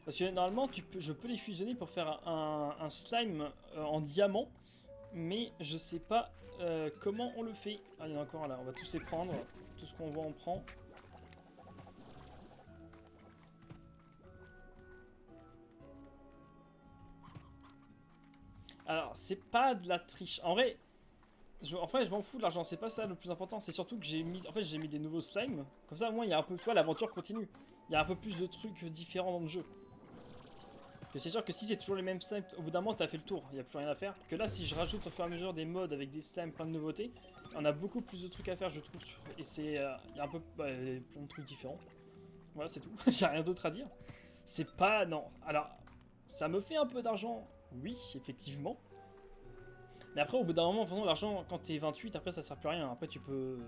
Parce que normalement je peux les fusionner pour faire un slime en diamant. Mais je sais pas comment on le fait. Ah il y en a encore un là, on va tous les prendre. Tout ce qu'on voit on prend. Alors c'est pas de la triche. En vrai, je m'en fous de l'argent, c'est pas ça le plus important. C'est surtout que j'ai mis, en fait, j'ai mis des nouveaux slimes. Comme ça, au moins, il y a un peu, tu vois, l'aventure continue. Il y a un peu plus de trucs différents dans le jeu. Que c'est sûr que si c'est toujours les mêmes slimes, au bout d'un moment, t'as fait le tour. Il n'y a plus rien à faire. Que là, si je rajoute au fur et à mesure des mods avec des slimes, plein de nouveautés, on a beaucoup plus de trucs à faire, je trouve. Et c'est, il y a un peu, plein de trucs différents. Voilà, c'est tout. J'ai rien d'autre à dire. C'est pas, non. Alors, ça me fait un peu d'argent, oui, effectivement. Mais après, au bout d'un moment, en faisant l'argent, quand t'es 28, après ça sert plus à rien. Après, tu peux.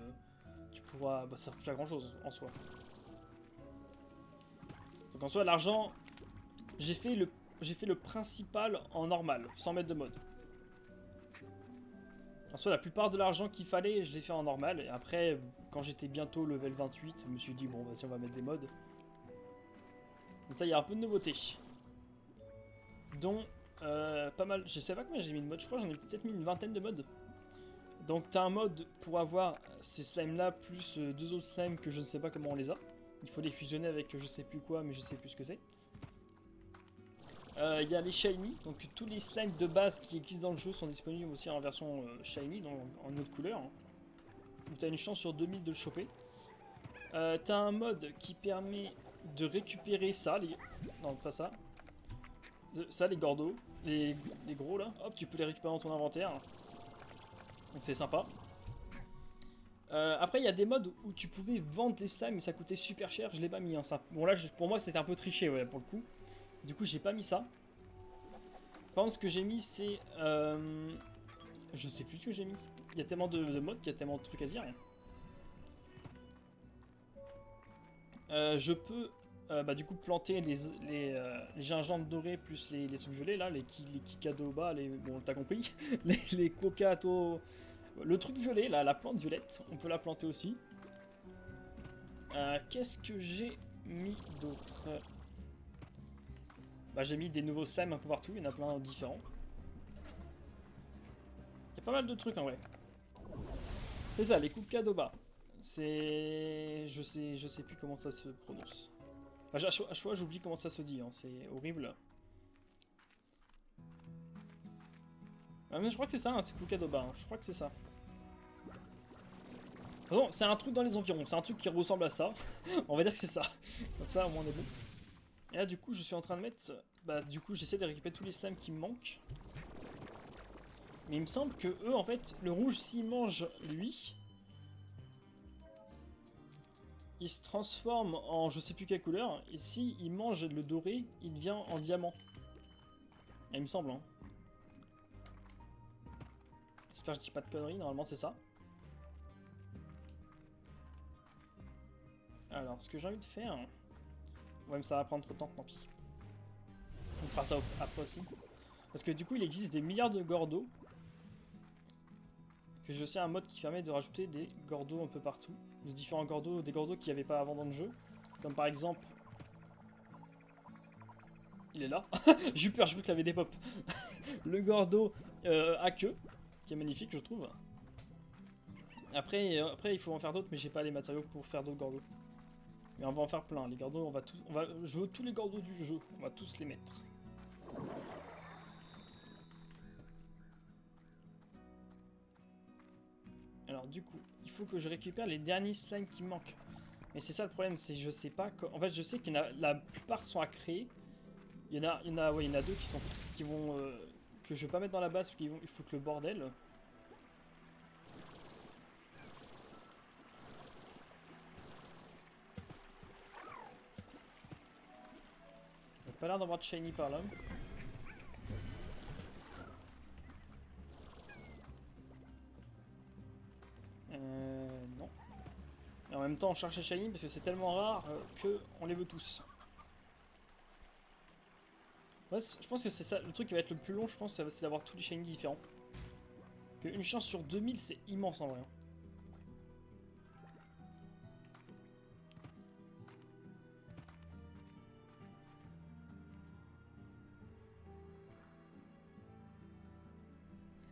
Tu pourras. Bah, ça sert plus à grand chose en soi. Donc en soi, l'argent. J'ai fait le principal en normal, sans mettre de mode. En soi, la plupart de l'argent qu'il fallait, je l'ai fait en normal. Et après, quand j'étais bientôt level 28, je me suis dit, bon, vas-y, on va mettre des mods. Donc ça, il y a un peu de nouveauté. Dont pas mal. Je sais pas combien j'ai mis de mods, je crois que j'en ai peut-être mis une vingtaine de mods. Donc t'as un mode pour avoir ces slimes là plus deux autres slimes que je ne sais pas comment on les a. Il faut les fusionner avec je sais plus quoi mais je sais plus ce que c'est. Il y a les shiny, donc tous les slimes de base qui existent dans le jeu sont disponibles aussi en version shiny, donc en autre couleur. Donc t'as une chance sur 2000 de le choper. T'as un mode qui permet de récupérer ça, non pas ça. Ça les gordos, les gros là, hop tu peux les récupérer dans ton inventaire. Donc c'est sympa. Après, il y a des modes où tu pouvais vendre les slimes, mais ça coûtait super cher. Je l'ai pas mis. Hein, ça. Bon, là, pour moi, c'était un peu triché, ouais, pour le coup. Du coup, j'ai pas mis ça. Par contre, ce que j'ai mis, c'est. Je sais plus ce que j'ai mis. Il y a tellement de modes, il y a tellement de trucs à dire. Je peux. Bah, du coup, planter les gingembres dorés plus les trucs violets, là, les kikadoba, bon, t'as compris. les kokato. Le truc violet, là, la plante violette, on peut la planter aussi. Qu'est-ce que j'ai mis d'autre? Bah, j'ai mis des nouveaux slimes un peu partout, il y en a plein de différents. Il y a pas mal de trucs en vrai. C'est ça, les Kukadoba. C'est... Je sais plus comment ça se prononce. Bah, à chaque fois, j'oublie comment ça se dit, hein. C'est horrible. Ah, mais je crois que c'est ça, hein, c'est Kukadoba, hein. Je crois que c'est ça. Bon, c'est un truc dans les environs, c'est un truc qui ressemble à ça. On va dire que c'est ça. Comme ça, au moins on est bon. Et là, du coup, je suis en train de mettre... Bah, du coup, j'essaie de récupérer tous les slimes qui me manquent. Mais il me semble que eux, en fait, le rouge, s'il mange lui, il se transforme en je sais plus quelle couleur. Et s'il mange le doré, il devient en diamant. Et il me semble, hein. J'espère que je dis pas de conneries, normalement c'est ça. Alors, ce que j'ai envie de faire... Ouais, mais ça va prendre trop de temps, tant pis. On fera ça après aussi. Parce que du coup, il existe des milliards de Gordos. Que j'ai aussi un mode qui permet de rajouter des Gordos un peu partout. De différents Gordos, des Gordos qu'il n'y avait pas avant dans le jeu. Comme par exemple... Il est là. J'ai eu peur, je crois qu'il avait des pop. Le Gordo à queue, qui est magnifique, je trouve. Après, il faut en faire d'autres, mais j'ai pas les matériaux pour faire d'autres Gordos. Mais on va en faire plein. Les Gordos, je veux tous les Gordos du jeu. On va tous les mettre. Alors du coup, il faut que je récupère les derniers slimes qui me manquent. Mais c'est ça le problème, c'est que je sais pas. En fait, je sais qu'il y en a, la plupart sont à créer. Il y en a deux qui vont que je vais pas mettre dans la base parce qu'ils vont, il foutent le bordel. Il n'y a pas l'air d'avoir de shiny par là. Non. Et en même temps, on cherche les shiny parce que c'est tellement rare que on les veut tous. Ouais, je pense que c'est ça, le truc qui va être le plus long, je pense, c'est d'avoir tous les shiny différents. Une chance sur 2000, c'est immense en vrai.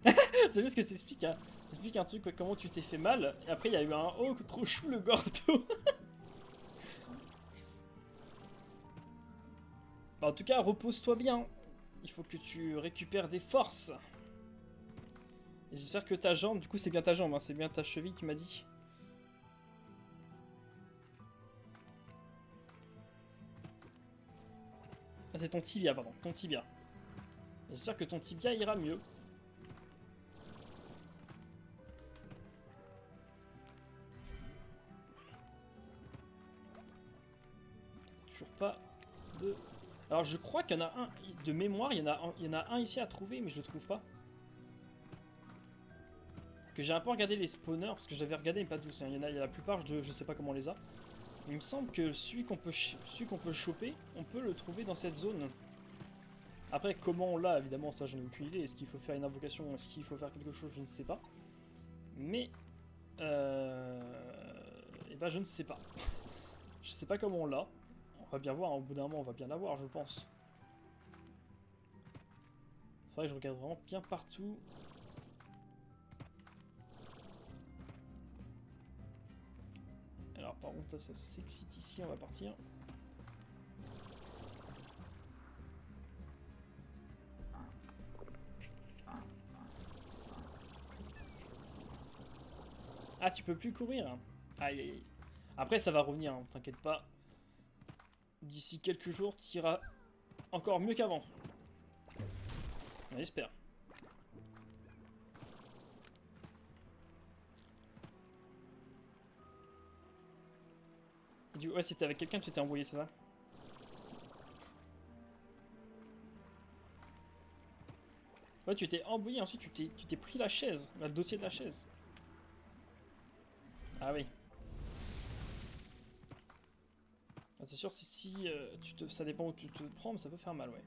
J'aime bien ce que t'expliques, hein. T'expliques un truc, comment tu t'es fait mal, et après il y a eu un oh, trop chou le Gordo. Bah, en tout cas, repose-toi bien. Il faut que tu récupères des forces. J'espère que ta jambe, du coup c'est bien ta jambe, hein, c'est bien ta cheville, tu m'as dit. Ah, c'est ton tibia, pardon, ton tibia. J'espère que ton tibia ira mieux. Toujours pas de... Alors je crois qu'il y en a un, de mémoire, il y en a un ici à trouver, mais je le trouve pas. Que j'ai un peu regardé les spawners, parce que j'avais regardé, mais pas tous. Hein. Il y a la plupart, je sais pas comment on les a. Il me semble que celui qu'on peut choper, on peut le trouver dans cette zone. Après, comment on l'a, évidemment, ça j'en ai aucune idée. Est-ce qu'il faut faire une invocation, est-ce qu'il faut faire quelque chose, je ne sais pas. Mais... Et ben je ne sais pas. Je sais pas comment on l'a. On va bien voir, hein. Au bout d'un moment on va bien l'avoir, je pense. C'est vrai que je regarde vraiment bien partout. Alors par contre là ça s'excite ici, on va partir. Ah tu peux plus courir. Aïe aïe aïe. Après ça va revenir, hein, t'inquiète pas. D'ici quelques jours tu iras encore mieux qu'avant. On espère. Ouais, c'était avec quelqu'un que tu t'es envoyé, c'est ça? Ouais, tu t'es envoyé, ensuite tu t'es pris la chaise, le dossier de la chaise. Ah oui. Ah, c'est sûr, si ça dépend où tu te prends, mais ça peut faire mal, ouais.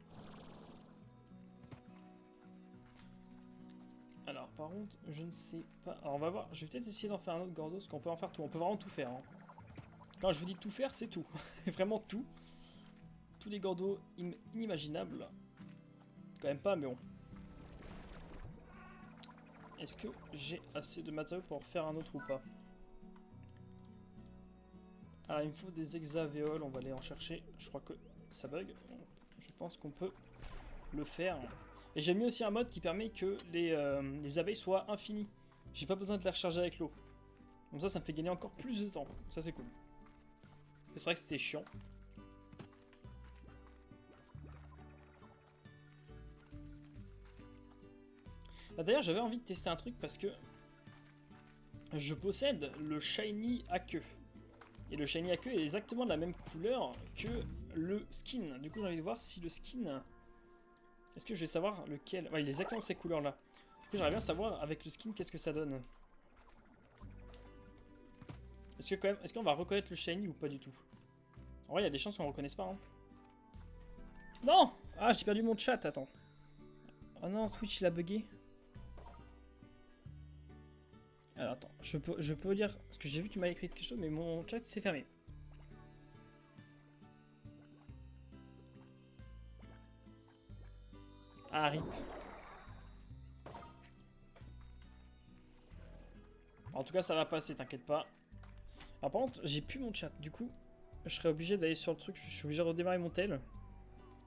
Alors, par contre, je ne sais pas... Alors, on va voir, je vais peut-être essayer d'en faire un autre Gordo, parce qu'on peut en faire tout, on peut vraiment tout faire. Hein. Quand je vous dis tout faire, c'est tout. Vraiment tout. Tous les Gordos inimaginables. Quand même pas, mais bon. Est-ce que j'ai assez de matériaux pour en faire un autre ou pas? Alors, il me faut des hexavéoles, on va aller en chercher. Je crois que ça bug. Je pense qu'on peut le faire. Et j'ai mis aussi un mode qui permet que les abeilles soient infinies. J'ai pas besoin de les recharger avec l'eau. Comme ça me fait gagner encore plus de temps. Ça, c'est cool. C'est vrai que c'était chiant. D'ailleurs, j'avais envie de tester un truc parce que je possède le shiny à queue. Et le shiny à queue est exactement de la même couleur que le skin. Du coup, j'ai envie de voir si le skin... Est-ce que je vais savoir lequel... Ouais, il est exactement de ces couleurs-là. coup, j'aimerais bien savoir avec le skin qu'est-ce que ça donne. Est-ce que quand même, est-ce qu'on va reconnaître le shiny ou pas du tout? En vrai, il y a des chances qu'on ne reconnaisse pas. Hein. Non! Ah, j'ai perdu mon chat, attends. Oh non, Twitch il a bugué. Alors attends, je peux dire, parce que j'ai vu que tu m'as écrit quelque chose, mais mon chat s'est fermé. Ah, rip. En tout cas, ça va passer, t'inquiète pas. Alors par contre, j'ai plus mon chat, du coup, je serais obligé d'aller sur le truc, je suis obligé de redémarrer mon tel.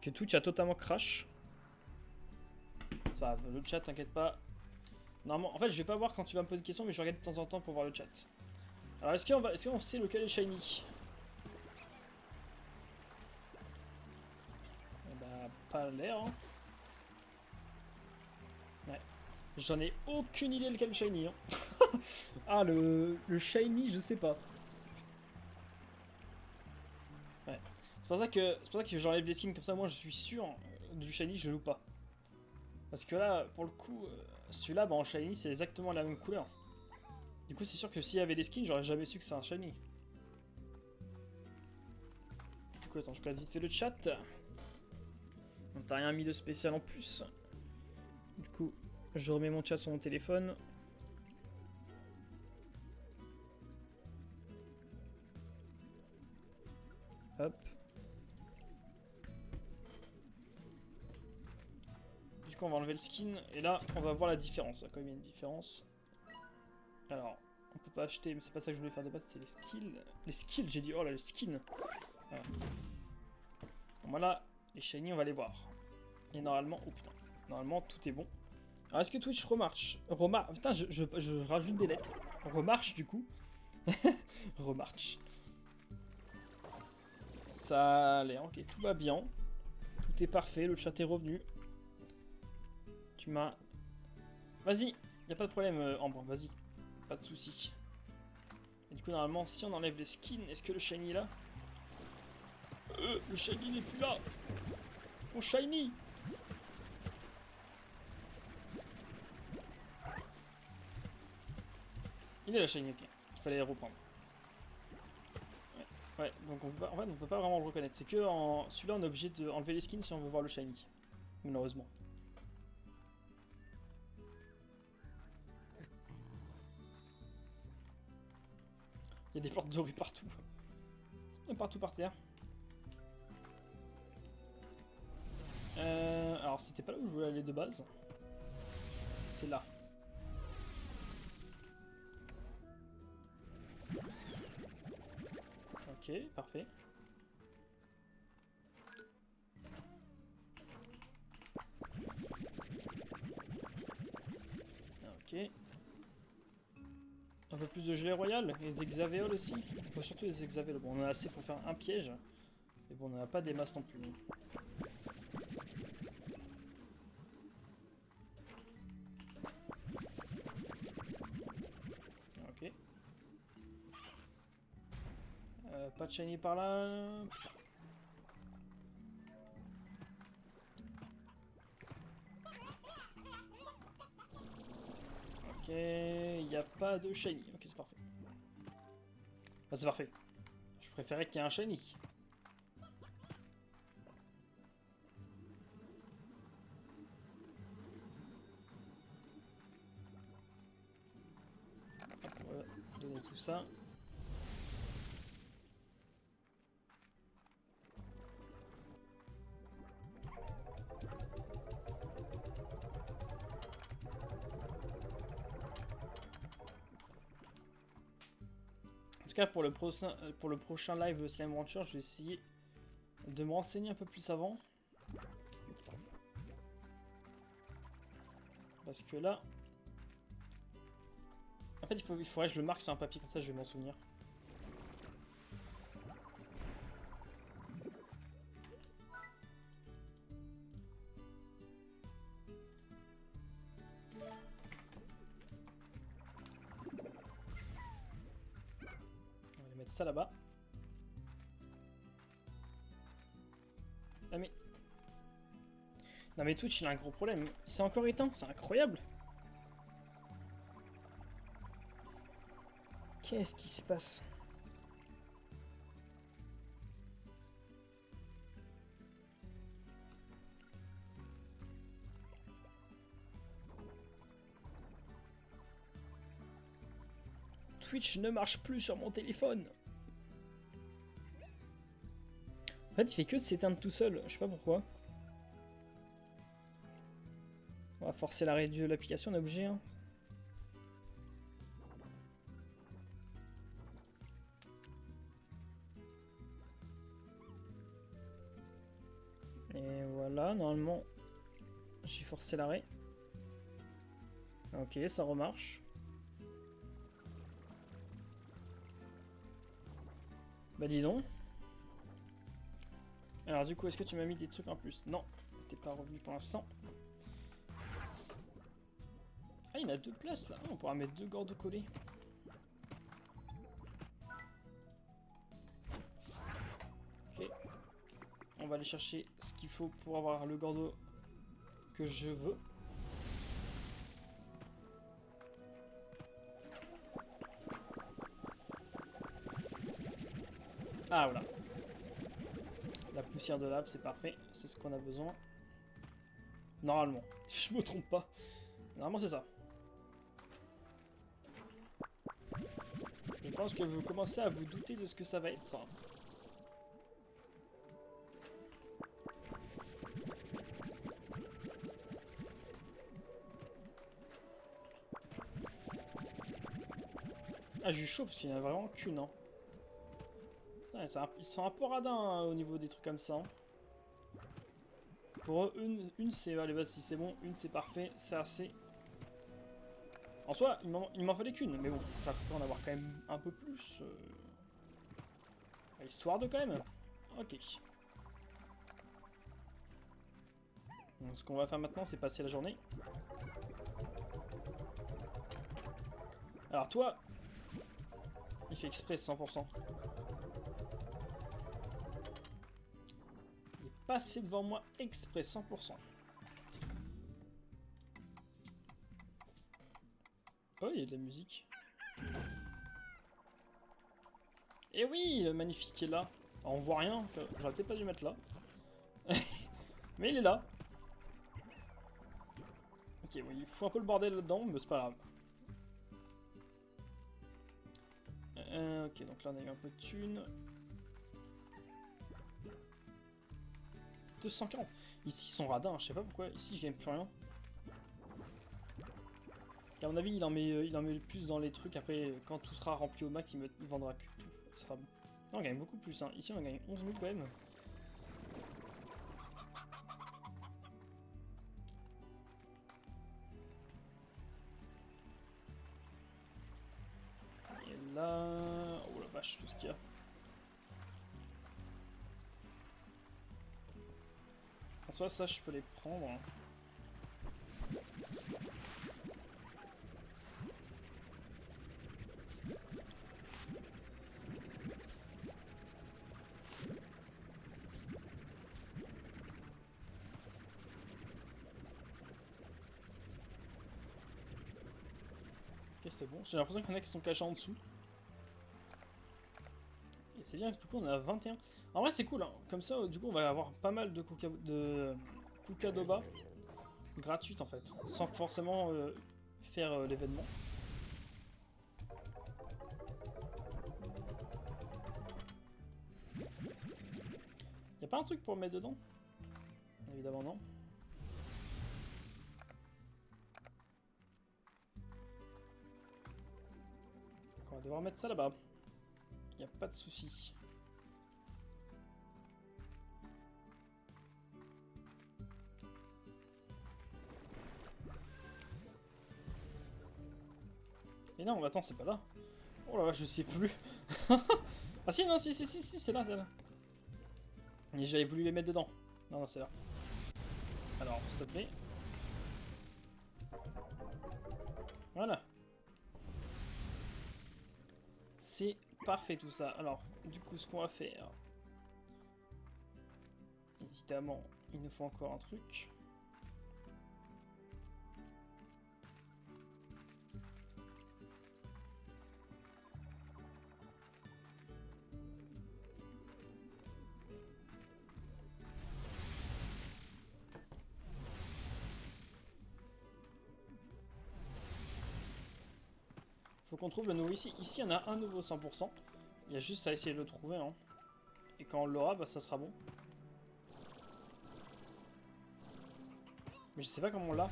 Que Twitch a totalement crash. Ça va, le chat, t'inquiète pas. Normalement, en fait, je vais pas voir quand tu vas me poser une question, mais je regarde de temps en temps pour voir le chat. Alors, est-ce qu'on sait lequel est shiny? Eh bah, pas l'air. Hein. Ouais. J'en ai aucune idée lequel est shiny. Hein. Ah, le shiny, je sais pas. Ouais. C'est pour ça que j'enlève les skins comme ça. Moi, je suis sûr du shiny, je loupe pas. Parce que là, pour le coup, celui-là, bah, en shiny, c'est exactement la même couleur. Du coup, c'est sûr que s'il y avait des skins, j'aurais jamais su que c'est un shiny. Du coup, attends, je regarde vite fait le chat. T'as rien mis de spécial en plus. Du coup, je remets mon chat sur mon téléphone. Hop. Du coup, on va enlever le skin. Et là, on va voir la différence. Il y a quand même une différence. Alors, on peut pas acheter, mais c'est pas ça que je voulais faire de base, c'est les skills. Les skills, j'ai dit, oh là, les skins. Voilà. Donc voilà, les shiny, on va les voir. Et normalement, oh putain, normalement, tout est bon. Alors, est-ce que Twitch remarche? Putain, je rajoute des lettres. Remarche, du coup. Remarche. Ça a l'air, ok, tout va bien. Tout est parfait, le chat est revenu. Tu m'as... Vas-y, y a pas de problème, Ambre, vas-y. Pas de soucis. Et du coup, normalement, si on enlève les skins, est-ce que le shiny est là? Le shiny n'est plus là. Oh, shiny! Il est là, shiny, ok. Il fallait les reprendre. Ouais, donc en fait, on peut pas vraiment le reconnaître. C'est que en celui-là, on est obligé d'enlever les skins si on veut voir le shiny. Malheureusement. Il y a des portes dorées partout. Et partout par terre. Alors, c'était pas là où je voulais aller de base. C'est là. Ok, parfait. Ok. Un peu plus de gelée royale. Et des hexavéoles aussi. Il faut surtout des hexavéoles. Bon, on en a assez pour faire un piège. Mais bon, on n'en a pas des masses non plus. Ok. Pas de shiny par là. Ok, il n'y a pas de shiny. Ok, c'est parfait. Ah, c'est parfait. Je préférais qu'il y ait un shiny. On va donner tout ça. En tout cas, pour le prochain live Slime Rancher, je vais essayer de me renseigner un peu plus avant. Parce que là... En fait, il faudrait que je le marque sur un papier, comme ça je vais m'en souvenir. On va mettre ça là-bas. Ah mais... Non mais Twitch il a un gros problème. Il s'est encore éteint, c'est incroyable. Qu'est-ce qui se passe? Twitch ne marche plus sur mon téléphone. En fait, il fait que s'éteindre tout seul. Je sais pas pourquoi. On va forcer l'arrêt de l'application, on est obligé. Hein. Et voilà, normalement, j'ai forcé l'arrêt. Ok, ça remarche. Bah dis donc. Alors du coup, est-ce que tu m'as mis des trucs en plus? Non, t'es pas revenu pour l'instant. Ah, il y en a deux places là. Ah, on pourra mettre deux gordes collées. Ok. On va aller chercher ce qu'il faut pour avoir le gordo que je veux. Ah voilà. La poussière de lave, c'est parfait. C'est ce qu'on a besoin. Normalement. Je me trompe pas. Normalement, c'est ça. Je pense que vous commencez à vous douter de ce que ça va être. Ah, j'ai eu chaud parce qu'il n'y en a vraiment qu'une. Hein. Putain, ils sont un peu radins hein, au niveau des trucs comme ça. Hein. Pour eux, une c'est... Allez, vas-y, c'est bon. Une, c'est parfait. C'est assez. En soi, il m'en fallait qu'une. Mais bon, ça peut en avoir quand même un peu plus. Histoire de quand même. Ok. Donc, ce qu'on va faire maintenant, c'est passer la journée. Alors toi, il fait exprès 100%. Il est passé devant moi exprès 100%. Oh, il y a de la musique. Et oui, le magnifique est là. Alors, on voit rien, j'aurais peut-être pas dû le mettre là. Mais il est là. Ok, bon, il fout un peu le bordel là-dedans, mais c'est pas grave. Ok, donc là on a eu un peu de thunes. 240. Ici ils sont radins, je sais pas pourquoi. Ici je gagne plus rien. À mon avis, il en met plus dans les trucs. Après, quand tout sera rempli au max, il vendra que tout. Ça sera bon. Non, on gagne beaucoup plus. Hein. Ici, on gagne 11 000 quand même. Et là... Oh la vache, tout ce qu'il y a. En soi, ça, je peux les prendre. Ok, c'est bon. J'ai l'impression qu'il y en a qui sont cachés en dessous. Et c'est bien, du coup, on a 21. En vrai, c'est cool. Hein. Comme ça, du coup, on va avoir pas mal de Kukadoba gratuites, en fait. Sans forcément faire l'événement. Y'a pas un truc pour mettre dedans? Évidemment, non. On va devoir mettre ça là-bas. Y a pas de souci. Et non, attends, c'est pas là. Oh là là, je sais plus. Ah si, non, si, c'est là, c'est là. Et j'avais voulu les mettre dedans. Non, non, c'est là. Alors, s'il te plaît. Voilà. C'est parfait tout ça. Alors, du coup, ce qu'on va faire... Évidemment, il nous faut encore un truc. qu'on trouve le nouveau ici. Ici, il y en a un nouveau 100%. Il y a juste à essayer de le trouver. Hein. Et quand on l'aura, bah, ça sera bon. Mais je sais pas comment on l'a.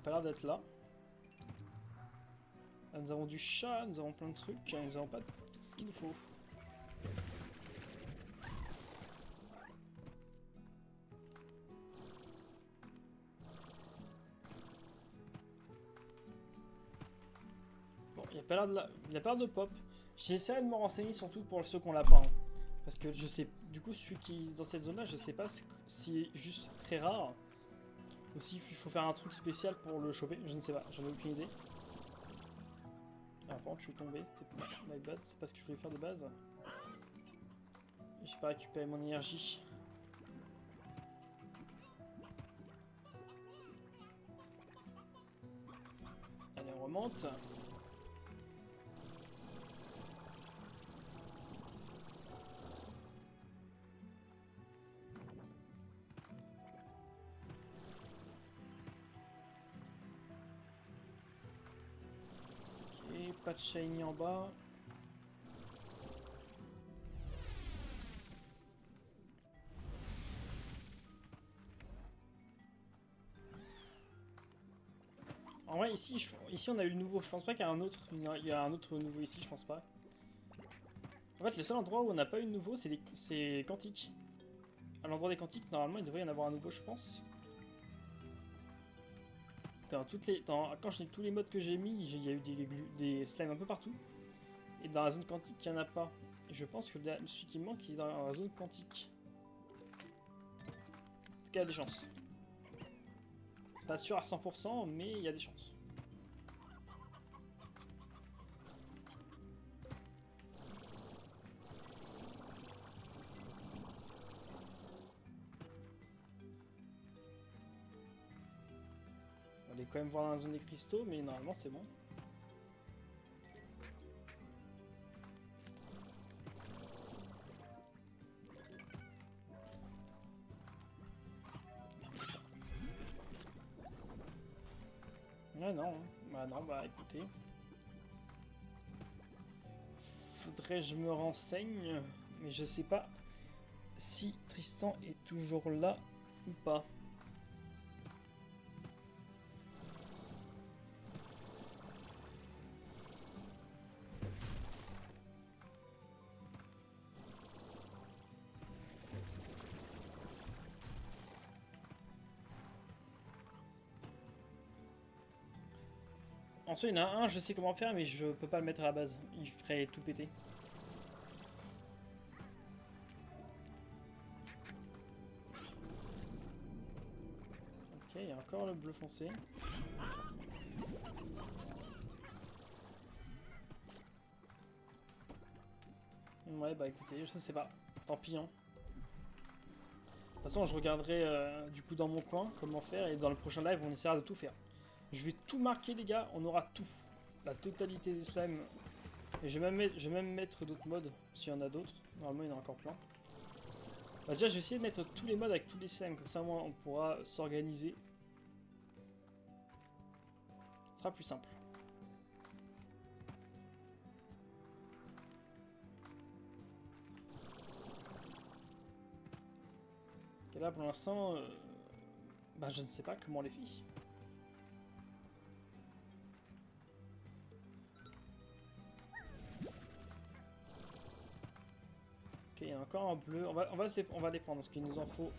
Pas l'air d'être là. Là. Nous avons du chat, nous avons plein de trucs, nous avons pas ce qu'il nous faut. Bon, il n'y a pas l'air de la... il a pas l'air de pop. J'essaierai de me renseigner surtout pour ceux qu'on l'a pas. Hein. Parce que je sais, du coup, celui qui est dans cette zone-là, je sais pas si c'est juste très rare. Ou s'il faut faire un truc spécial pour le choper, je ne sais pas, j'en ai aucune idée. Ah, par contre, je suis tombé, c'était my bad, c'est pas ce que je voulais faire de base. J'ai pas récupéré mon énergie. Allez, on remonte. Ok, pas de shiny en bas. En vrai, ici on a eu le nouveau. Je pense pas qu'il y a un autre. Il y a un autre nouveau ici, je pense pas. En fait, le seul endroit où on n'a pas eu de nouveau, c'est Quantique. À l'endroit des Quantiques, normalement, il devrait y en avoir un nouveau, je pense. Quand je dis tous les modes que j'ai mis, il y a eu des slimes un peu partout. Et dans la zone quantique, il n'y en a pas. Et je pense que celui qui manque, il est dans la zone quantique. En tout cas, il y a des chances. C'est pas sûr à 100%, mais il y a des chances. On va aller quand même voir dans la zone des cristaux, mais normalement c'est bon. Ah non, bah non, bah écoutez. Faudrait que je me renseigne, mais je sais pas si Tristan est toujours là ou pas. Ensuite, il y en a un, je sais comment faire, mais je peux pas le mettre à la base. Il ferait tout péter. Ok, il y a encore le bleu foncé. Ouais, bah écoutez, je sais pas. Tant pis, hein. De toute façon, je regarderai du coup dans mon coin comment faire, et dans le prochain live, on essaiera de tout faire. Je vais tout marquer, les gars, on aura tout. La totalité des slimes. Et je vais même mettre d'autres modes, s'il y en a d'autres. Normalement, il y en a encore plein. Bah, déjà, je vais essayer de mettre tous les modes avec tous les slimes, comme ça, moi, on pourra s'organiser. Ce sera plus simple. Et là, pour l'instant, bah, je ne sais pas comment les filles. Ok, il y a encore un bleu. On va les prendre parce qu'il nous en faut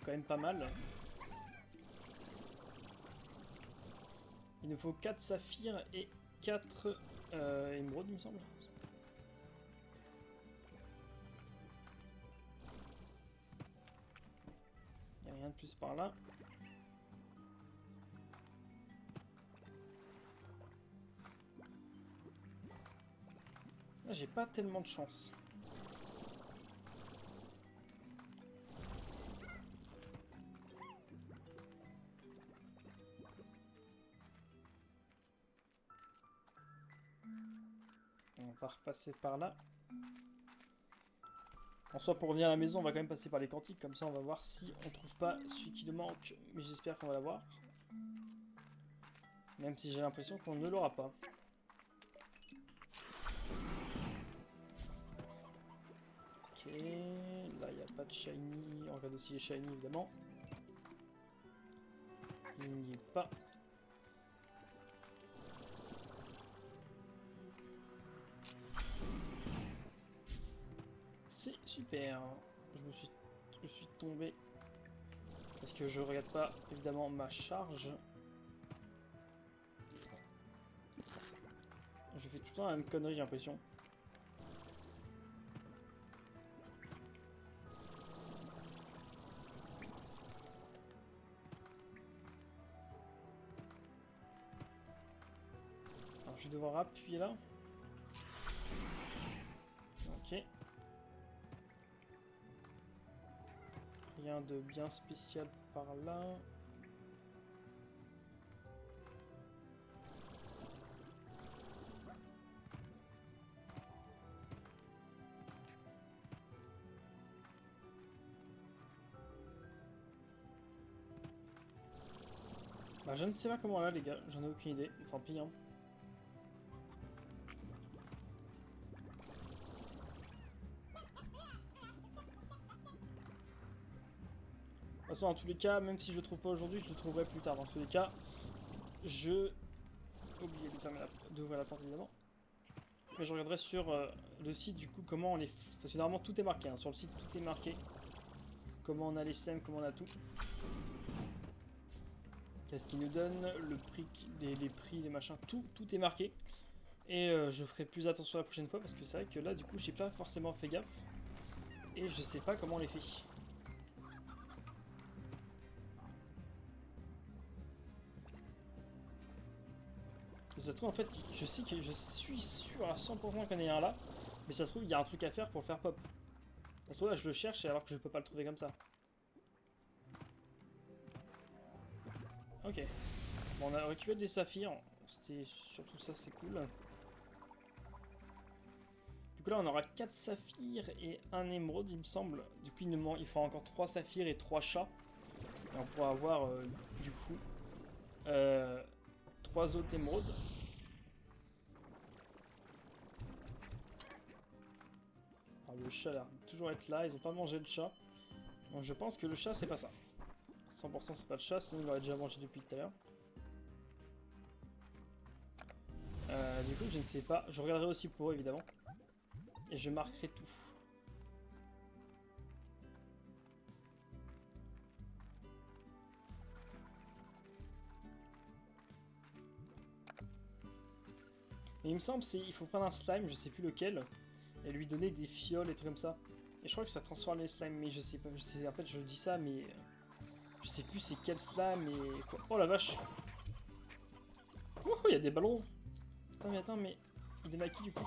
quand même pas mal. Il nous faut 4 saphirs et 4 émeraudes, il me semble. Il n'y a rien de plus par là. Là, j'ai pas tellement de chance. va repasser par là. En soi, pour revenir à la maison, on va quand même passer par les cantiques. Comme ça, on va voir si on trouve pas celui qui nous manque. Mais j'espère qu'on va l'avoir. Même si j'ai l'impression qu'on ne l'aura pas. Ok, là il n'y a pas de shiny. On regarde aussi les shiny évidemment. Il n'y est pas. C'est super. Je suis tombé. Parce que je regarde pas évidemment ma charge. Je fais tout le temps la même connerie, j'ai l'impression. Alors je vais devoir appuyer là. Ok. Rien de bien spécial par là. Bah, je ne sais pas comment là les gars, j'en ai aucune idée, tant pis hein. De toute façon, dans tous les cas, même si je le trouve pas aujourd'hui, je le trouverai plus tard. Dans tous les cas, je... Oublié d'ouvrir la porte évidemment. Mais je regarderai sur le site du coup comment on les... Parce que normalement tout est marqué, hein. Sur le site tout est marqué. Comment on a les SEM, comment on a tout. Qu'est-ce qu'il nous donne, le prix, les prix, les machins, tout est marqué. Et je ferai plus attention la prochaine fois parce que c'est vrai que là du coup j'ai pas forcément fait gaffe. Et je sais pas comment on les fait. Ça se trouve en fait, je sais que je suis sûr à 100% qu'il y en ait un là. Mais ça se trouve il y a un truc à faire pour le faire pop. Parce que là je le cherche alors que je peux pas le trouver comme ça. Ok. Bon, on a récupéré des saphirs. C'était surtout ça, c'est cool. Du coup là on aura 4 saphirs et un émeraude il me semble. Du coup il faudra encore 3 saphirs et 3 chats. Et on pourra avoir du coup 3 autres émeraudes. Alors, le chat a l'air de toujours être là, ils ont pas mangé le chat. Donc je pense que le chat c'est pas ça. 100% c'est pas le chat, sinon il l'aurait déjà mangé depuis tout à l'heure. Du coup je ne sais pas, je regarderai aussi pour eux évidemment. Et je marquerai tout. Et il me semble il faut prendre un slime, je sais plus lequel, et lui donner des fioles et trucs comme ça. Et je crois que ça transforme les slimes, mais je sais pas, en fait je dis ça, mais je sais plus c'est quel slime et quoi. Oh la vache! Oh, il y a des ballons! Attends, mais il donne à qui du coup?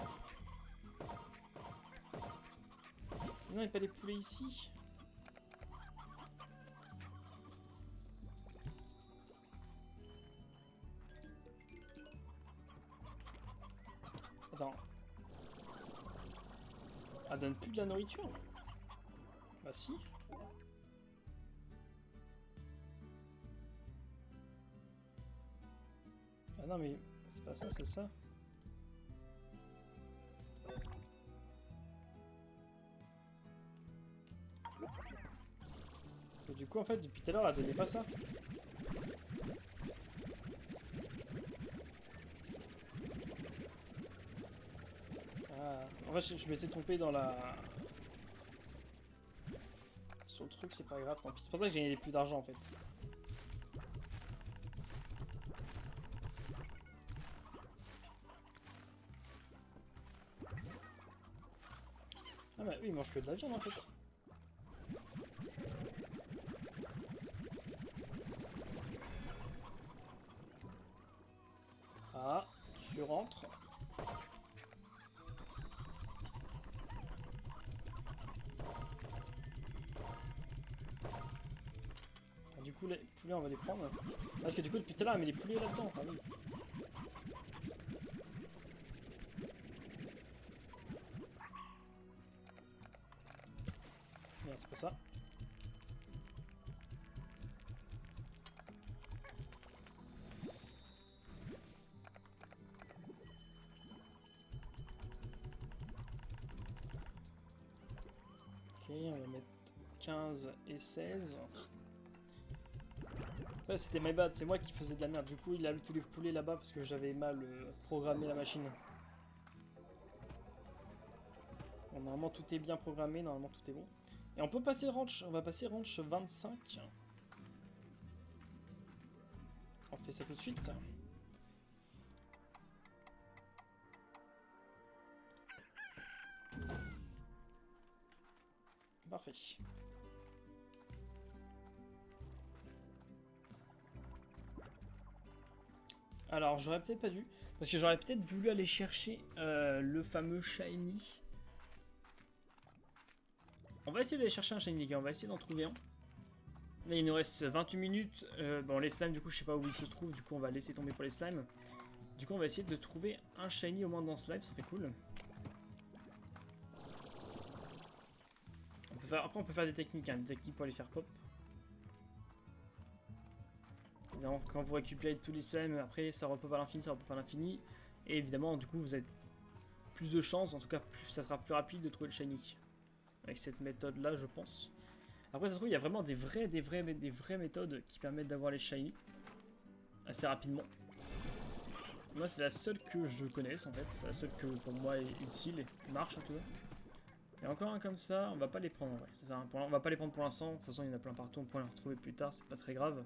Non, il n'y a pas des poulets ici. Attends. Elle donne plus de la nourriture? Bah si. Ah non mais c'est pas ça, c'est ça. Et du coup en fait depuis tout à l'heure elle donnait pas ça. Ah, en fait je m'étais trompé dans la... Sur le truc, c'est pas grave, tant pis. C'est pour ça que j'ai gagné plus d'argent en fait. Ah bah oui, il mange que de la viande en fait. Ah, tu rentres. Ah, du coup, les poulets, on va les prendre. Ah, parce que du coup, depuis tout à l'heure, elle met les poulets là-dedans. Ah oui. Merde, c'est pas ça. Ok, on va mettre 15 et 16. Ouais, c'était my bad, c'est moi qui faisais de la merde. Du coup, il a mis tous les poulets là-bas parce que j'avais mal programmé la machine. Bon, normalement, tout est bien programmé, normalement, tout est bon. Et on peut passer ranch, on va passer ranch 25. On fait ça tout de suite. Parfait. Alors, j'aurais peut-être pas dû, parce que j'aurais peut-être voulu aller chercher le fameux shiny. On va essayer d'aller chercher un shiny, les gars, on va essayer d'en trouver un. Là, il nous reste 28 minutes. Bon, les slimes, du coup, je sais pas où ils se trouvent, du coup, on va laisser tomber pour les slimes. Du coup, on va essayer de trouver un shiny au moins dans ce live, ça serait cool. Après, on peut faire des techniques, hein, des techniques pour les faire pop. Évidemment, quand vous récupérez tous les slimes, après ça repop à l'infini, ça repop à l'infini. Et évidemment, du coup, vous avez plus de chances, en tout cas, ça sera plus rapide de trouver le shiny. Avec cette méthode-là, je pense. Après, ça se trouve, il y a vraiment des vraies méthodes qui permettent d'avoir les shiny assez rapidement. Moi, c'est la seule que je connaisse, en fait. C'est la seule que, pour moi, est utile et marche, en tout cas. Et encore un comme ça, on va pas les prendre, en vrai. C'est ça, on va pas les prendre pour l'instant. De toute façon, il y en a plein partout, on pourra les retrouver plus tard, c'est pas très grave.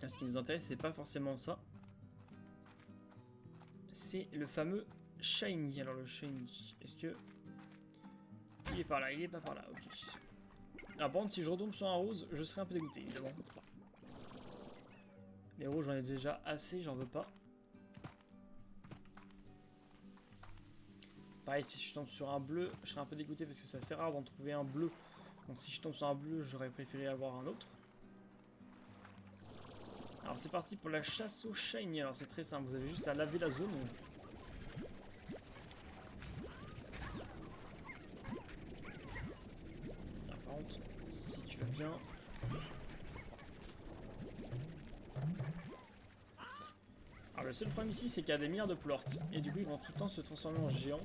Ce qui nous intéresse, c'est pas forcément ça. C'est le fameux shiny. Alors le shiny, est-ce que... Il est par là, il est pas par là, ok. Alors par contre, si je retombe sur un rose, je serai un peu dégoûté, évidemment. Les roses, j'en ai déjà assez, j'en veux pas. Pareil, si je tombe sur un bleu, je serai un peu dégoûté parce que c'est assez rare d'en trouver un bleu. Donc si je tombe sur un bleu, j'aurais préféré avoir un autre. Alors c'est parti pour la chasse au shiny. Alors c'est très simple, vous avez juste à laver la zone. Alors, par contre, si tu vas bien... Alors le seul problème ici, c'est qu'il y a des milliards de plorts. Et du coup, ils vont tout le temps se transformer en géants.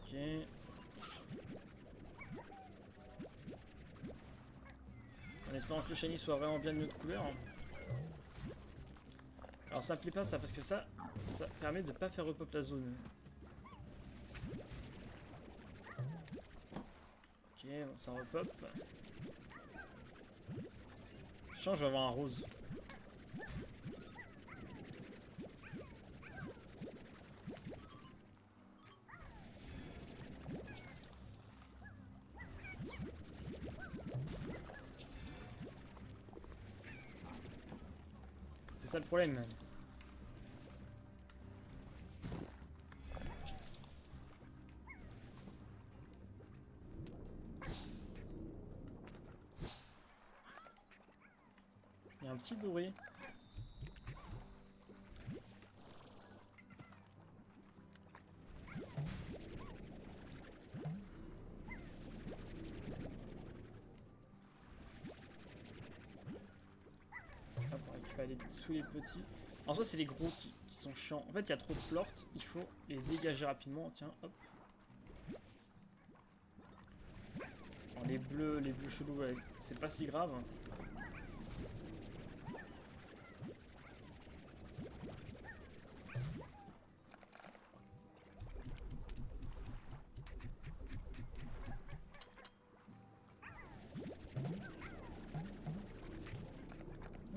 Ok. En espérant que le shiny soit vraiment bien de notre couleur. Alors ça me plaît pas ça, parce que ça permet de pas faire repop la zone. Ok, bon, ça repop. Je sens que je vais avoir un rose. C'est ça le problème. Il y a un petit doré. Hop, on récupère les sous les petits. En soi, c'est les gros qui sont chiants. En fait, il y a trop de plorts. Il faut les dégager rapidement. Tiens, hop. Alors, les bleus chelous, ouais, c'est pas si grave.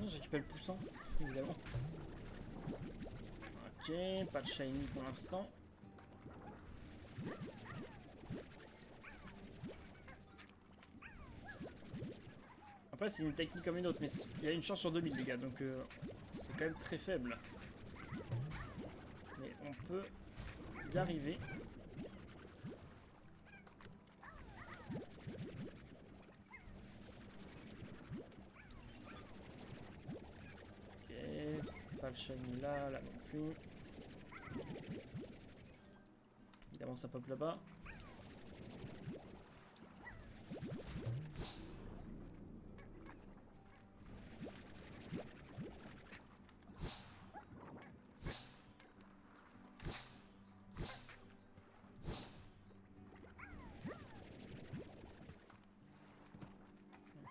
Je récupère le poussant, évidemment. Ok, pas de shiny pour l'instant. Après, c'est une technique comme une autre, mais il y a une chance sur 2000, les gars, donc c'est quand même très faible. Mais on peut y arriver. Pas le shiny là, là non plus. Évidemment ça pop là-bas.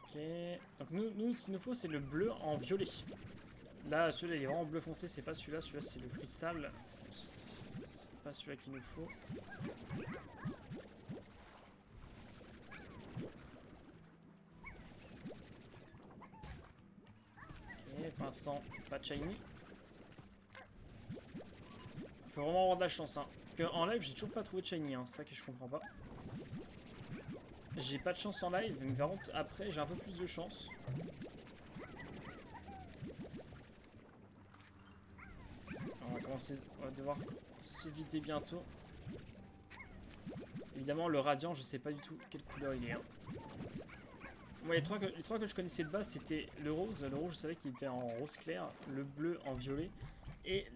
Ok. Donc nous ce qu'il nous faut c'est le bleu en violet. Là celui-là il est vraiment bleu foncé, c'est pas celui-là, celui-là c'est le cristal. C'est pas celui-là qu'il nous faut. Ok, pour l'instant pas de shiny. Faut vraiment avoir de la chance hein. Parce qu'en live j'ai toujours pas trouvé de shiny hein, c'est ça que je comprends pas. J'ai pas de chance en live, mais par contre après j'ai un peu plus de chance. On va commencer, on va devoir se vider bientôt. Évidemment le radiant je sais pas du tout quelle couleur il est. Hein. Moi les trois que je connaissais de base c'était le rose je savais qu'il était en rose clair, le bleu en violet et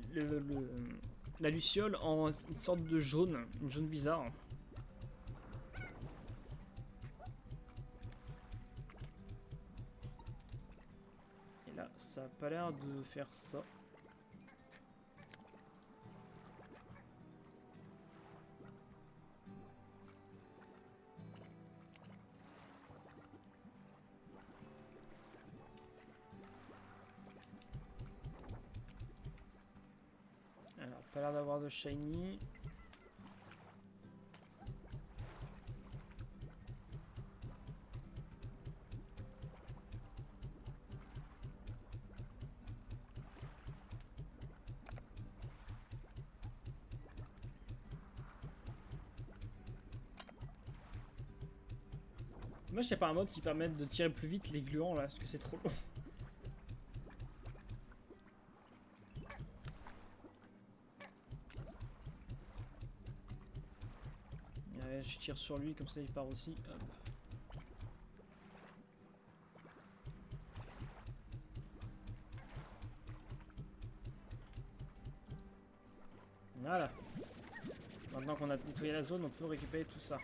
la luciole en une sorte de jaune, une jaune bizarre. Et là ça a pas l'air de faire ça. Alors, pas l'air d'avoir de shiny. Moi, j'ai pas un mode qui permette de tirer plus vite les gluants là, parce que c'est trop long. Ouais, je tire sur lui, comme ça il part aussi. Hop. Voilà. Maintenant qu'on a nettoyé la zone, on peut récupérer tout ça.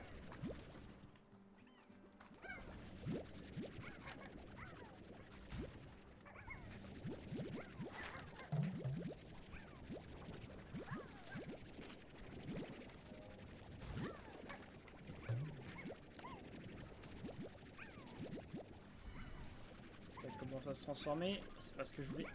Ça commence à se transformer, c'est pas ce que je voulais.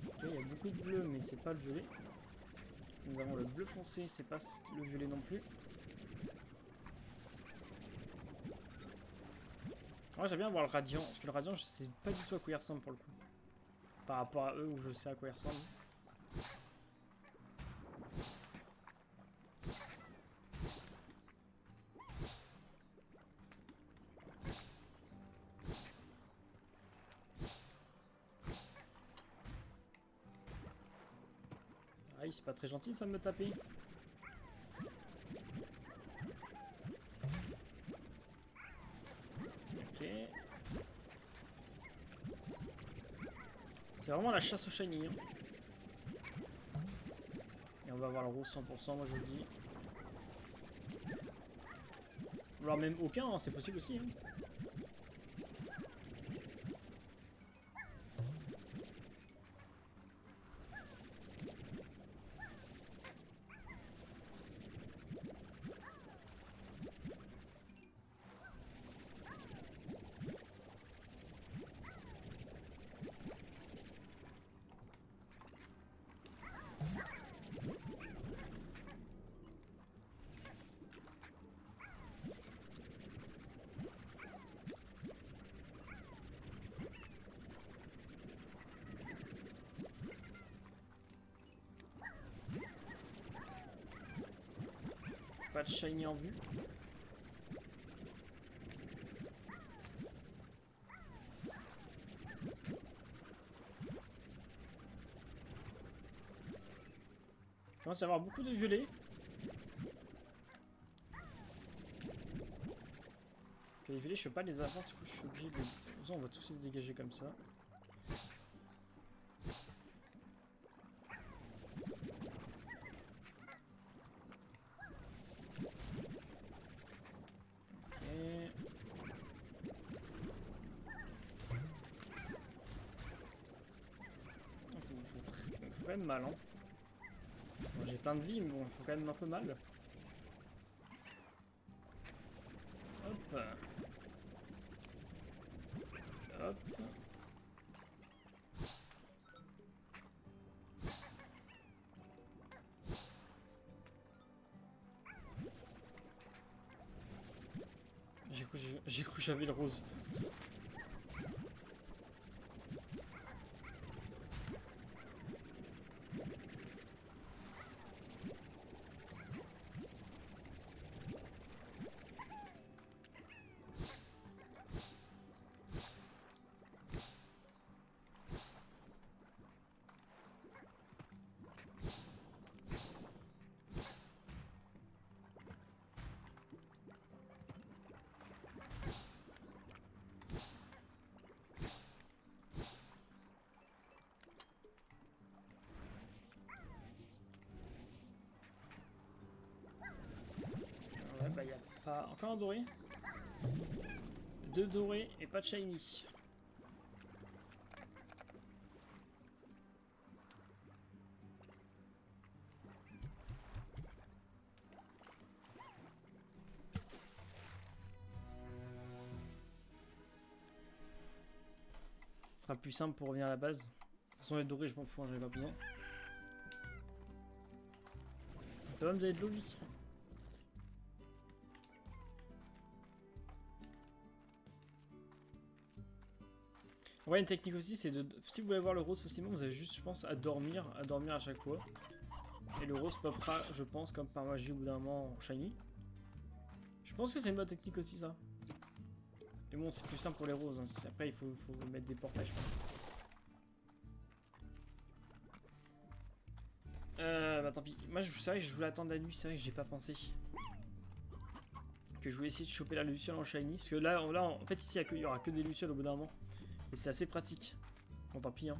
Ok, il y a beaucoup de bleu, mais c'est pas le violet. Nous avons le bleu foncé, c'est pas le violet non plus. Moi j'aime bien voir le radiant, parce que le radiant je sais pas du tout à quoi il ressemble pour le coup. Par rapport à eux où je sais à quoi il ressemble. Ah, c'est pas très gentil ça de me taper. Ok. C'est vraiment la chasse au shiny. Hein. Et on va avoir le rose 100%, moi je vous le dis. Alors même aucun, hein, c'est possible aussi. Hein. Pas de shiny en vue. commence à y avoir beaucoup de violets. Les violets, je peux pas les avoir, du coup je suis obligé de... De on va tous les dégager comme ça. Faut quand même mal, hein. Bon, j'ai plein de vie, mais bon, il faut quand même un peu mal. Hop. Hop. J'ai cru que j'avais le rose. Ouais, bah y'a pas... Encore un doré. 2 dorés et pas de shiny. Ce sera plus simple pour revenir à la base. De toute façon, les dorés, je m'en fous, hein, j'en ai pas besoin. Il peut même donner de l'eau, lui. Ouais, une technique aussi, c'est de... Si vous voulez voir le rose facilement, vous avez juste, je pense, à dormir à chaque fois. Et le rose popera, je pense, comme par magie au bout d'un moment en shiny. Je pense que c'est une bonne technique aussi, ça. Mais bon, c'est plus simple pour les roses. Hein. Après, il faut mettre des portails, je pense. Bah tant pis. Moi, c'est vrai que je voulais attendre la nuit. C'est vrai que j'ai pas pensé. Que je voulais essayer de choper la luciole en shiny. Parce que là en fait, ici, il y aura que des lucioles au bout d'un moment. Et c'est assez pratique. Bon, tant pis, hein.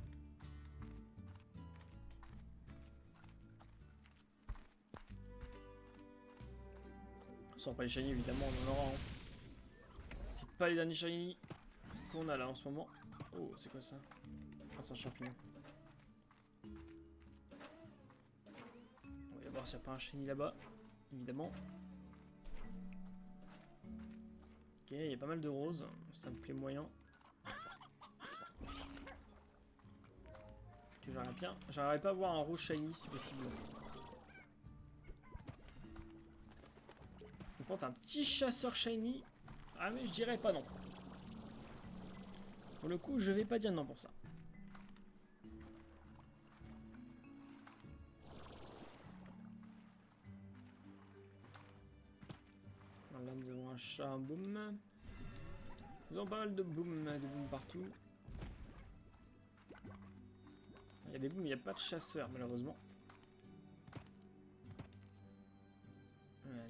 Sans pas les shiny, évidemment, on en aura. Hein. C'est pas les derniers shiny qu'on a là en ce moment. Oh, c'est quoi ça? Ah, c'est un champignon. On va voir s'il n'y a pas un shiny là-bas, évidemment. Ok, il y a pas mal de roses, ça me plaît moyen. Ok, j'aimerais pas avoir un rose shiny si possible. Par contre, un petit chasseur shiny, ah mais je dirais pas non. Pour le coup, je vais pas dire non pour ça. Là, nous avons un chat, un boom. Nous avons pas mal de boom partout. Il y a des booms, il n'y a pas de chasseurs malheureusement.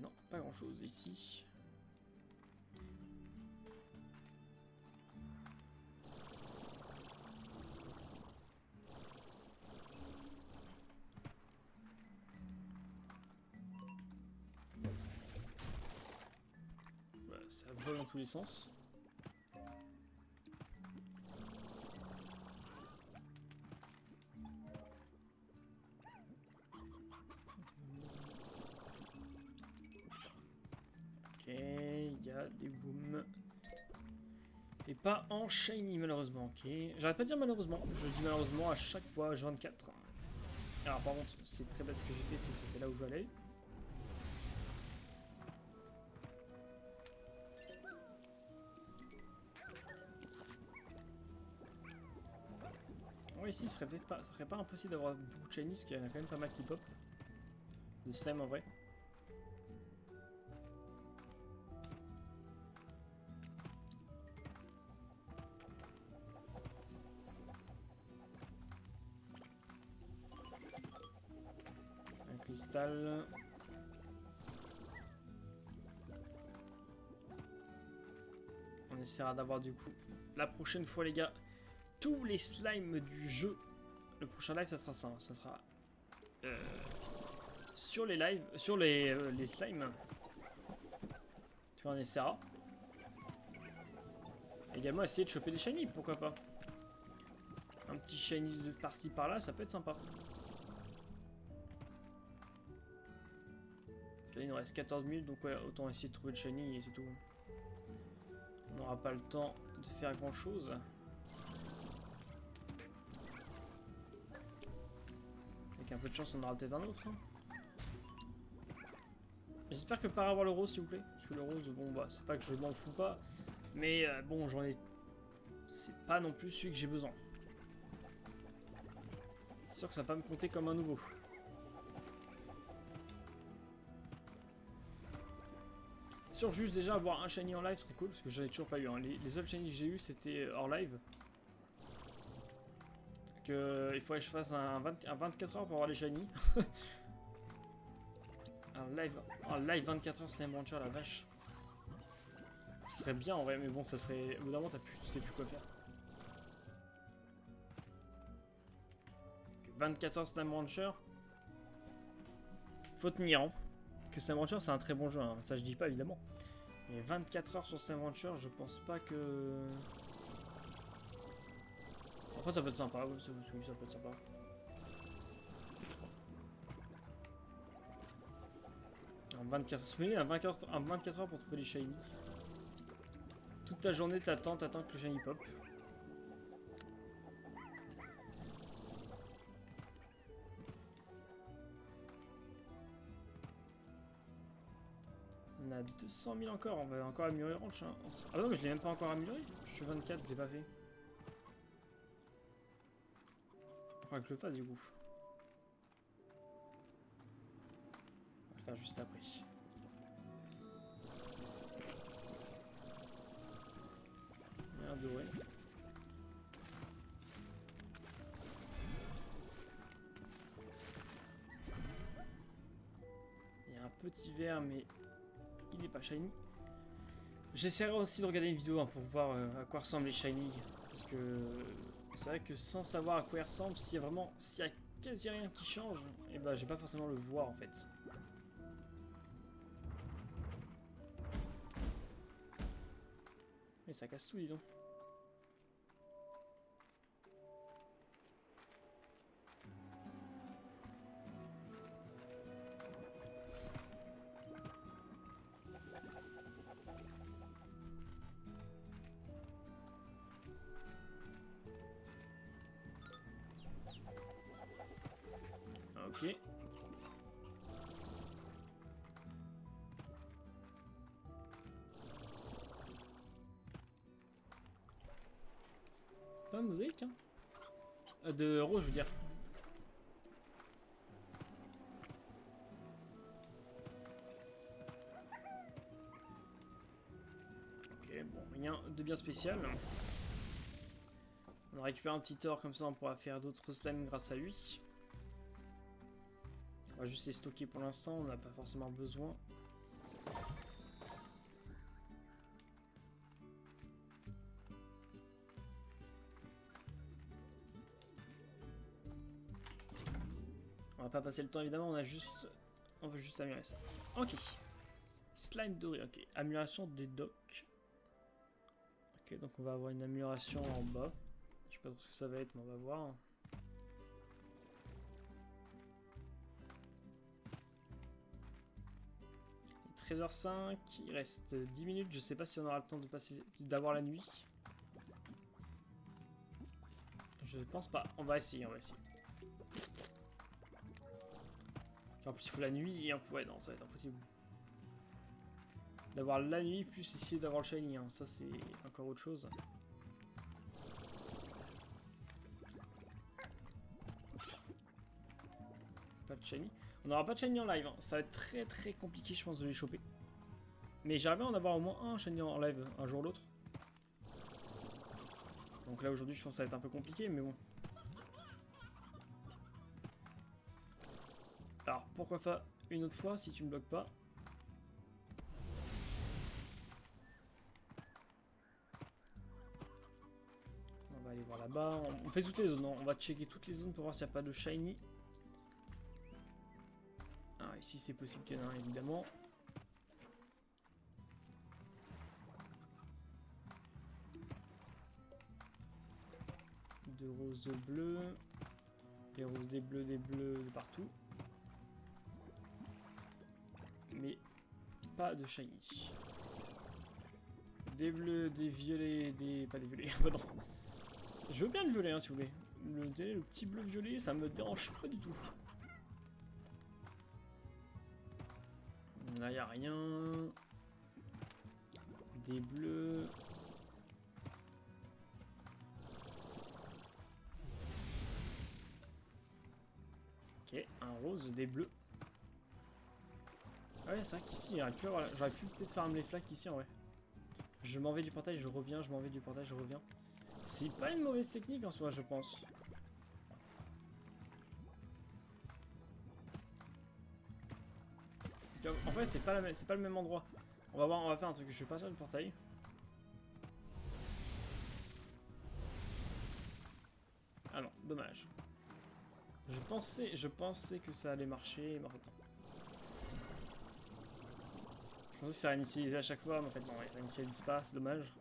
Non, pas grand chose ici. Ça vole dans tous les sens. Ok, il y a des booms. Et pas en shiny malheureusement, ok. J'arrête pas de dire malheureusement, je dis malheureusement à chaque fois, H24. Alors par contre, c'est très bête ce que j'ai fait, si c'était là où je allais. Ouais, ici, ce serait peut-être pas, ça serait pas impossible d'avoir beaucoup de shiny, parce qu'il y en a quand même pas mal qui pop. De slime en vrai. cristal. On essaiera d'avoir du coup la prochaine fois les gars tous les slimes du jeu. Le prochain live ça sera ça, ça sera sur les lives, sur les slimes. Tu vois on essaiera. Également essayer de choper des shiny, pourquoi pas. Un petit shiny de par-ci par-là, ça peut être sympa. Il nous reste 14 minutes, donc ouais, autant essayer de trouver le shiny et c'est tout. On n'aura pas le temps de faire grand chose. Avec un peu de chance, on aura peut-être un autre. Hein. J'espère que par avoir le rose, s'il vous plaît. Parce que le rose, bon bah, c'est pas que je m'en fous pas. Mais bon, j'en ai... C'est pas non plus celui que j'ai besoin. C'est sûr que ça va pas me compter comme un nouveau. Sûr, juste déjà avoir un shiny en live serait cool, parce que j'en ai toujours pas eu. Hein. Les seuls shiny que j'ai eu, c'était hors live. Il faudrait que je fasse un 24 heures pour avoir les shiny. un live 24 heures, c'est un brancher, la vache. Ce serait bien en vrai, mais bon, ça serait. Au bout d'un moment, tu sais plus quoi faire. 24 heures Slime Rancher. Faut tenir, hein. Que Slime Rancher, c'est un très bon jeu, hein. Ça je dis pas évidemment. Mais 24 heures sur Slime Rancher, je pense pas que. Après, ça peut être sympa, oui, ça peut être sympa. En 24 heures pour trouver les shiny. Toute ta journée, t'attends que le shiny pop. On a 200 000 encore, on va encore améliorer Ranch. Hein. Ah non, mais je l'ai même pas encore amélioré. Je suis 24, je l'ai pas fait. Faudra que je le fasse du coup. On va le faire juste après. Merde, ouais. Il y a un petit verre, mais il n'est pas shiny. J'essaierai aussi de regarder une vidéo hein, pour voir à quoi ressemblent les shiny. Parce que c'est vrai que sans savoir à quoi ils ressemblent, s'il y a quasi rien qui change, et ben j'ai pas forcément le voir en fait. Et ça casse tout, dis donc. Ok. Pas de mosaïque, hein. De rose, je veux dire. Ok, bon, rien de bien spécial. On a récupéré un petit or, comme ça on pourra faire d'autres slimes grâce à lui. On va juste les stocker pour l'instant, on n'a pas forcément besoin. On va pas passer le temps évidemment, on veut juste améliorer ça. Ok. Slime doré, ok. Amélioration des docks. Ok, donc on va avoir une amélioration en bas. Je sais pas trop ce que ça va être, mais on va voir. Il est 13h05, il reste 10 minutes, je sais pas si on aura le temps de d'avoir la nuit. Je pense pas, on va essayer, En plus il faut la nuit et ouais non ça va être impossible. D'avoir la nuit plus essayer d'avoir le shiny, hein. Ça c'est encore autre chose. Pas de shiny. On n'aura pas de shiny en live, hein. Ça va être très compliqué je pense de les choper. Mais j'aimerais bien en avoir au moins un shiny en live un jour ou l'autre. Donc là aujourd'hui je pense que ça va être un peu compliqué mais bon. Alors, pourquoi pas une autre fois si tu me bloques pas? On va aller voir là-bas. On fait toutes les zones, hein. On va checker toutes les zones pour voir s'il n'y a pas de shiny. Ah, ici c'est possible qu'il y en ait un, évidemment. Deux roses bleues. Des roses, des bleus de partout. Mais pas de shiny. Des bleus, des violets, des... Pas des violets, pardon. Je veux bien le violet, hein, si vous voulez. Le petit bleu violet, ça me dérange pas du tout. Là, y a rien. Des bleus. Ok, un rose, des bleus. Ah ouais, c'est vrai qu'ici, j'aurais pu peut-être farm les flaques ici en vrai. Je m'en vais du portail, je reviens, je m'en vais du portail, je reviens. C'est pas une mauvaise technique en soi, je pense. En fait, c'est pas le même endroit. On va voir, on va faire un truc. Je vais partir du portail. Ah non, dommage. Je pensais que ça allait marcher, mais en fait non. Je pensais que ça réinitialisait à chaque fois, mais en fait non, il réinitialise pas, c'est dommage.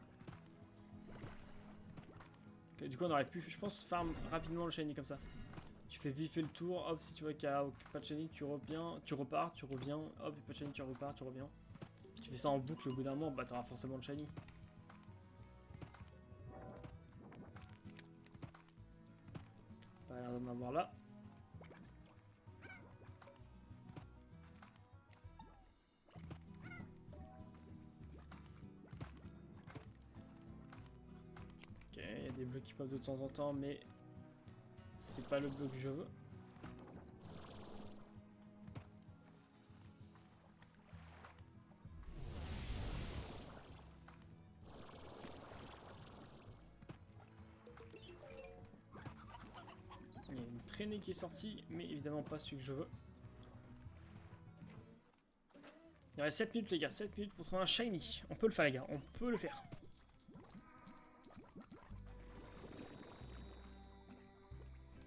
Okay, du coup on aurait pu, je pense, farm rapidement le shiny comme ça. Tu fais vite fait le tour, hop, si tu vois qu'il n'y a pas de shiny, tu reviens, tu repars, tu reviens, hop, il n'y a pas de shiny, tu repars, tu reviens. Tu fais ça en boucle, au bout d'un moment, bah t'auras forcément le shiny. Pas l'air d'en avoir là. Ok, il y a des bleus qui pop de temps en temps, mais c'est pas le bleu que je veux. Il y a une traînée qui est sortie, mais évidemment pas celui que je veux. Il reste 7 minutes les gars, 7 minutes pour trouver un shiny. On peut le faire les gars, on peut le faire.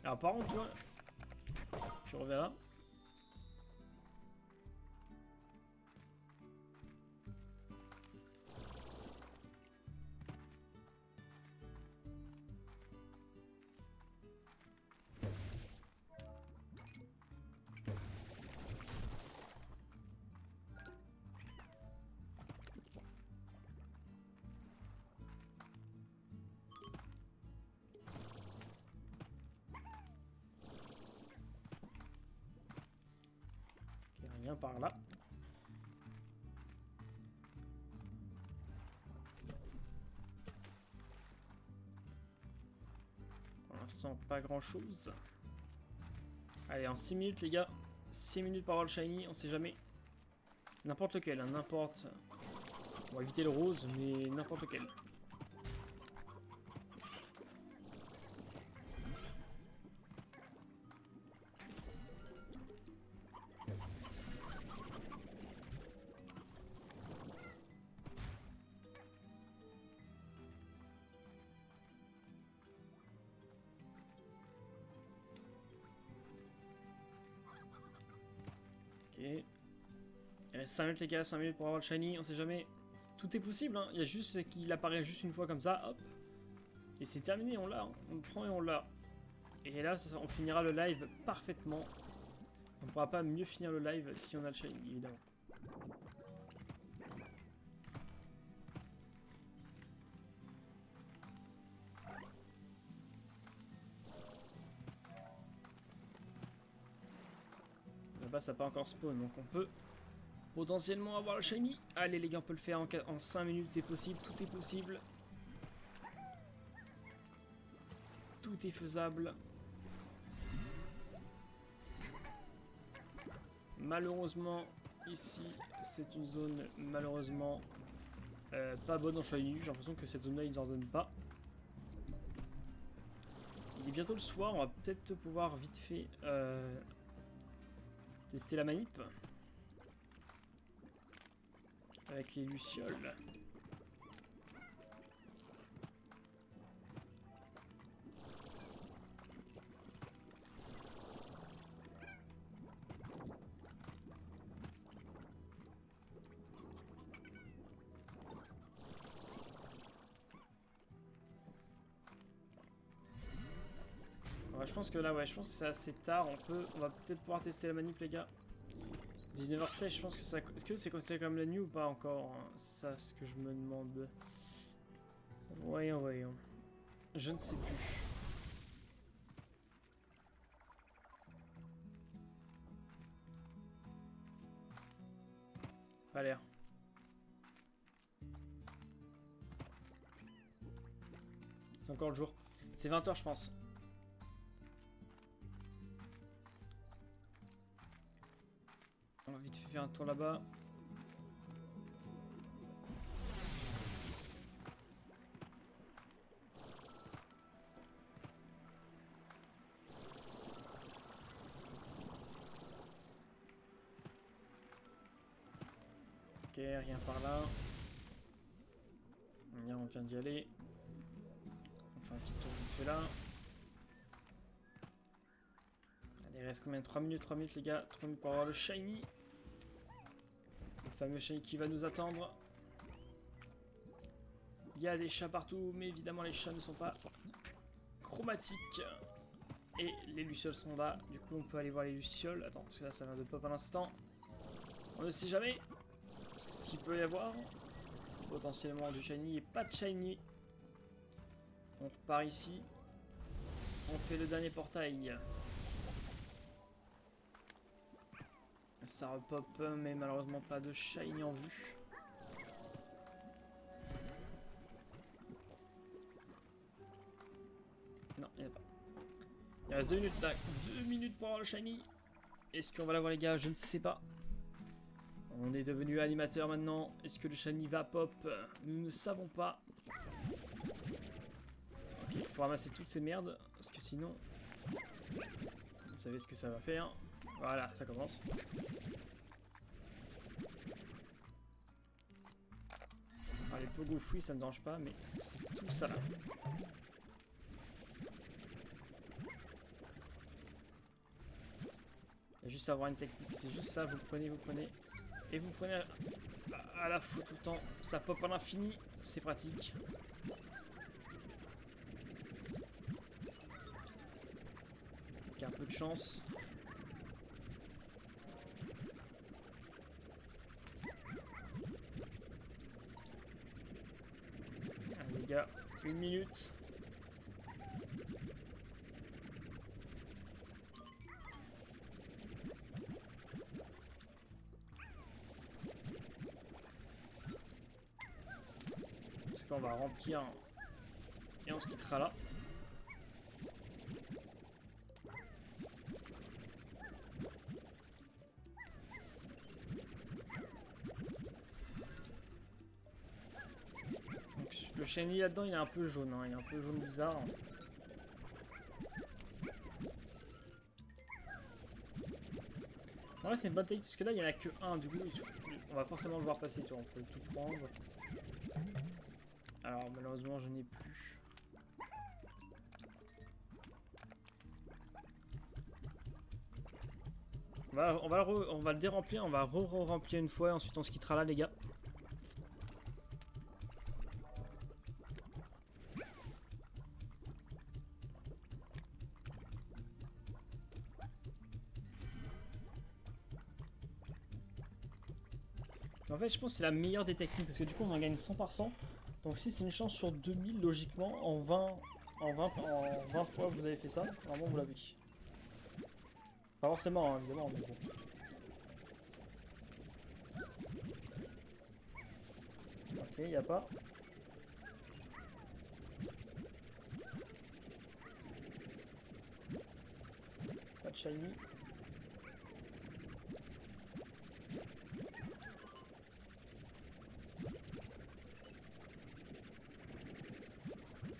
Alors par contre toi, tu reverras. Ok, rien par là. Pour l'instant pas grand chose. Allez, en 6 minutes les gars, 6 minutes pour avoir le shiny, on sait jamais. N'importe lequel, hein, n'importe. On va éviter le rose, mais n'importe lequel. Ok. Il reste 5 minutes les gars, 5 minutes pour avoir le shiny, on sait jamais. Tout est possible, hein. Il y a juste qu'il apparaît juste une fois comme ça, hop. Et c'est terminé, on l'a, hein. On le prend et on l'a. Et là, on finira le live parfaitement. On ne pourra pas mieux finir le live si on a le shiny, évidemment. Là-bas, ça n'a pas encore spawn, donc on peut potentiellement avoir le shiny. Allez les gars, on peut le faire en 5 minutes, c'est possible, tout est possible. Tout est faisable. Malheureusement, ici, c'est une zone malheureusement pas bonne en shiny. J'ai l'impression que cette zone-là, ils n'en donnent pas. Il est bientôt le soir, on va peut-être pouvoir vite fait Tester la manip. Avec les lucioles. Ouais, je pense que là, ouais, je pense que c'est assez tard. On va peut-être pouvoir tester la manip, les gars. 19h16, je pense que ça... Est-ce que c'est considéré comme la nuit ou pas encore, hein? C'est ça ce que je me demande. Voyons, voyons. Je ne sais plus. Pas l'air. C'est encore le jour. C'est 20h, je pense. On va vite faire un tour là-bas. Ok, rien par là. Bien, on vient d'y aller. On fait un petit tour vite fait là. Allez, il reste combien? 3 minutes, 3 minutes les gars. 3 minutes pour avoir le shiny. Le fameux shiny qui va nous attendre. Il y a des chats partout, mais évidemment les chats ne sont pas chromatiques. Et les lucioles sont là. Du coup, on peut aller voir les lucioles. Attends, parce que là, ça vient de pop à l'instant. On ne sait jamais ce qu'il peut y avoir. Potentiellement du shiny et pas de shiny. On repart ici. On fait le dernier portail. Ça repop, mais malheureusement pas de shiny en vue. Non, il n'y en a pas. Il reste 2 minutes, 2 minutes pour avoir le shiny. Est-ce qu'on va l'avoir les gars? Je ne sais pas. On est devenu animateur maintenant. Est-ce que le shiny va pop? Nous ne savons pas. Ok, il faut ramasser toutes ces merdes. Parce que sinon... Vous savez ce que ça va faire. Voilà, ça commence. Alors les pogo fruits ça me dérange pas, mais c'est tout ça là. Il y a juste à avoir une technique, c'est juste ça, vous prenez. Et vous prenez à la fois tout le temps. Ça pop à l'infini, c'est pratique. Avec un peu de chance. Allez les gars, 1 minute. Parce qu'on va remplir et on se quittera là. Donc, le shiny là-dedans il est un peu jaune, hein, il est un peu jaune bizarre. En vrai c'est une bonne technique parce que là il n'y en a que un, du coup on va forcément le voir passer, tu vois, on peut tout prendre. Alors malheureusement je n'ai plus. On va le déremplir, on va re-remplir une fois et ensuite on se quittera là les gars. En fait je pense que c'est la meilleure des techniques parce que du coup on en gagne 100%. Donc si c'est une chance sur 2000 logiquement en 20 fois vous avez fait ça, normalement vous l'avez. Pas forcément hein, évidemment mais bon. Ok, il n'y a pas. Pas de shiny.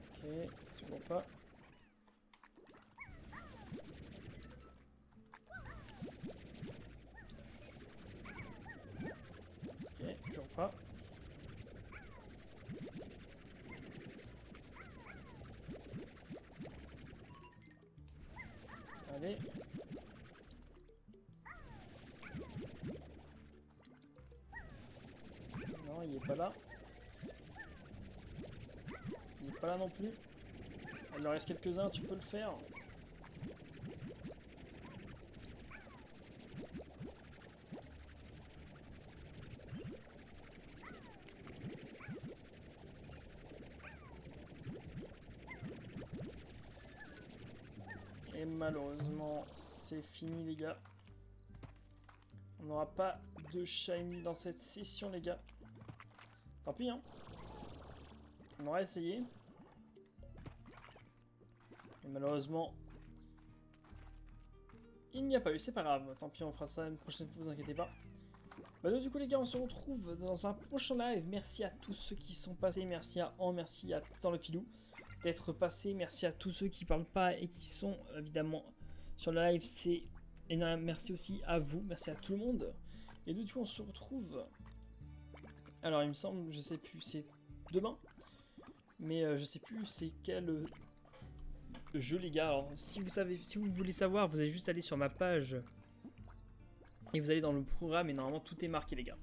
Ok, toujours pas. Allez. Non, il est pas là. Il est pas là non plus. Il en reste quelques-uns, tu peux le faire. Et malheureusement, c'est fini les gars. On n'aura pas de shiny dans cette session les gars. Tant pis hein. On aura essayé. Et malheureusement, il n'y a pas eu, c'est pas grave. Tant pis, on fera ça une prochaine fois, vous inquiétez pas. Bah donc, du coup les gars, on se retrouve dans un prochain live. Merci à tous ceux qui sont passés, merci à An, merci à Dans le Filou d'être passé. Merci à tous ceux qui parlent pas et qui sont évidemment sur le live. C'est énorme. Merci aussi à vous, merci à tout le monde. Et du coup, on se retrouve. Alors, il me semble, je sais plus, c'est demain. Mais je sais plus c'est quel jeu les gars. Alors si vous voulez savoir, vous allez juste aller sur ma page et vous allez dans le programme et normalement tout est marqué les gars.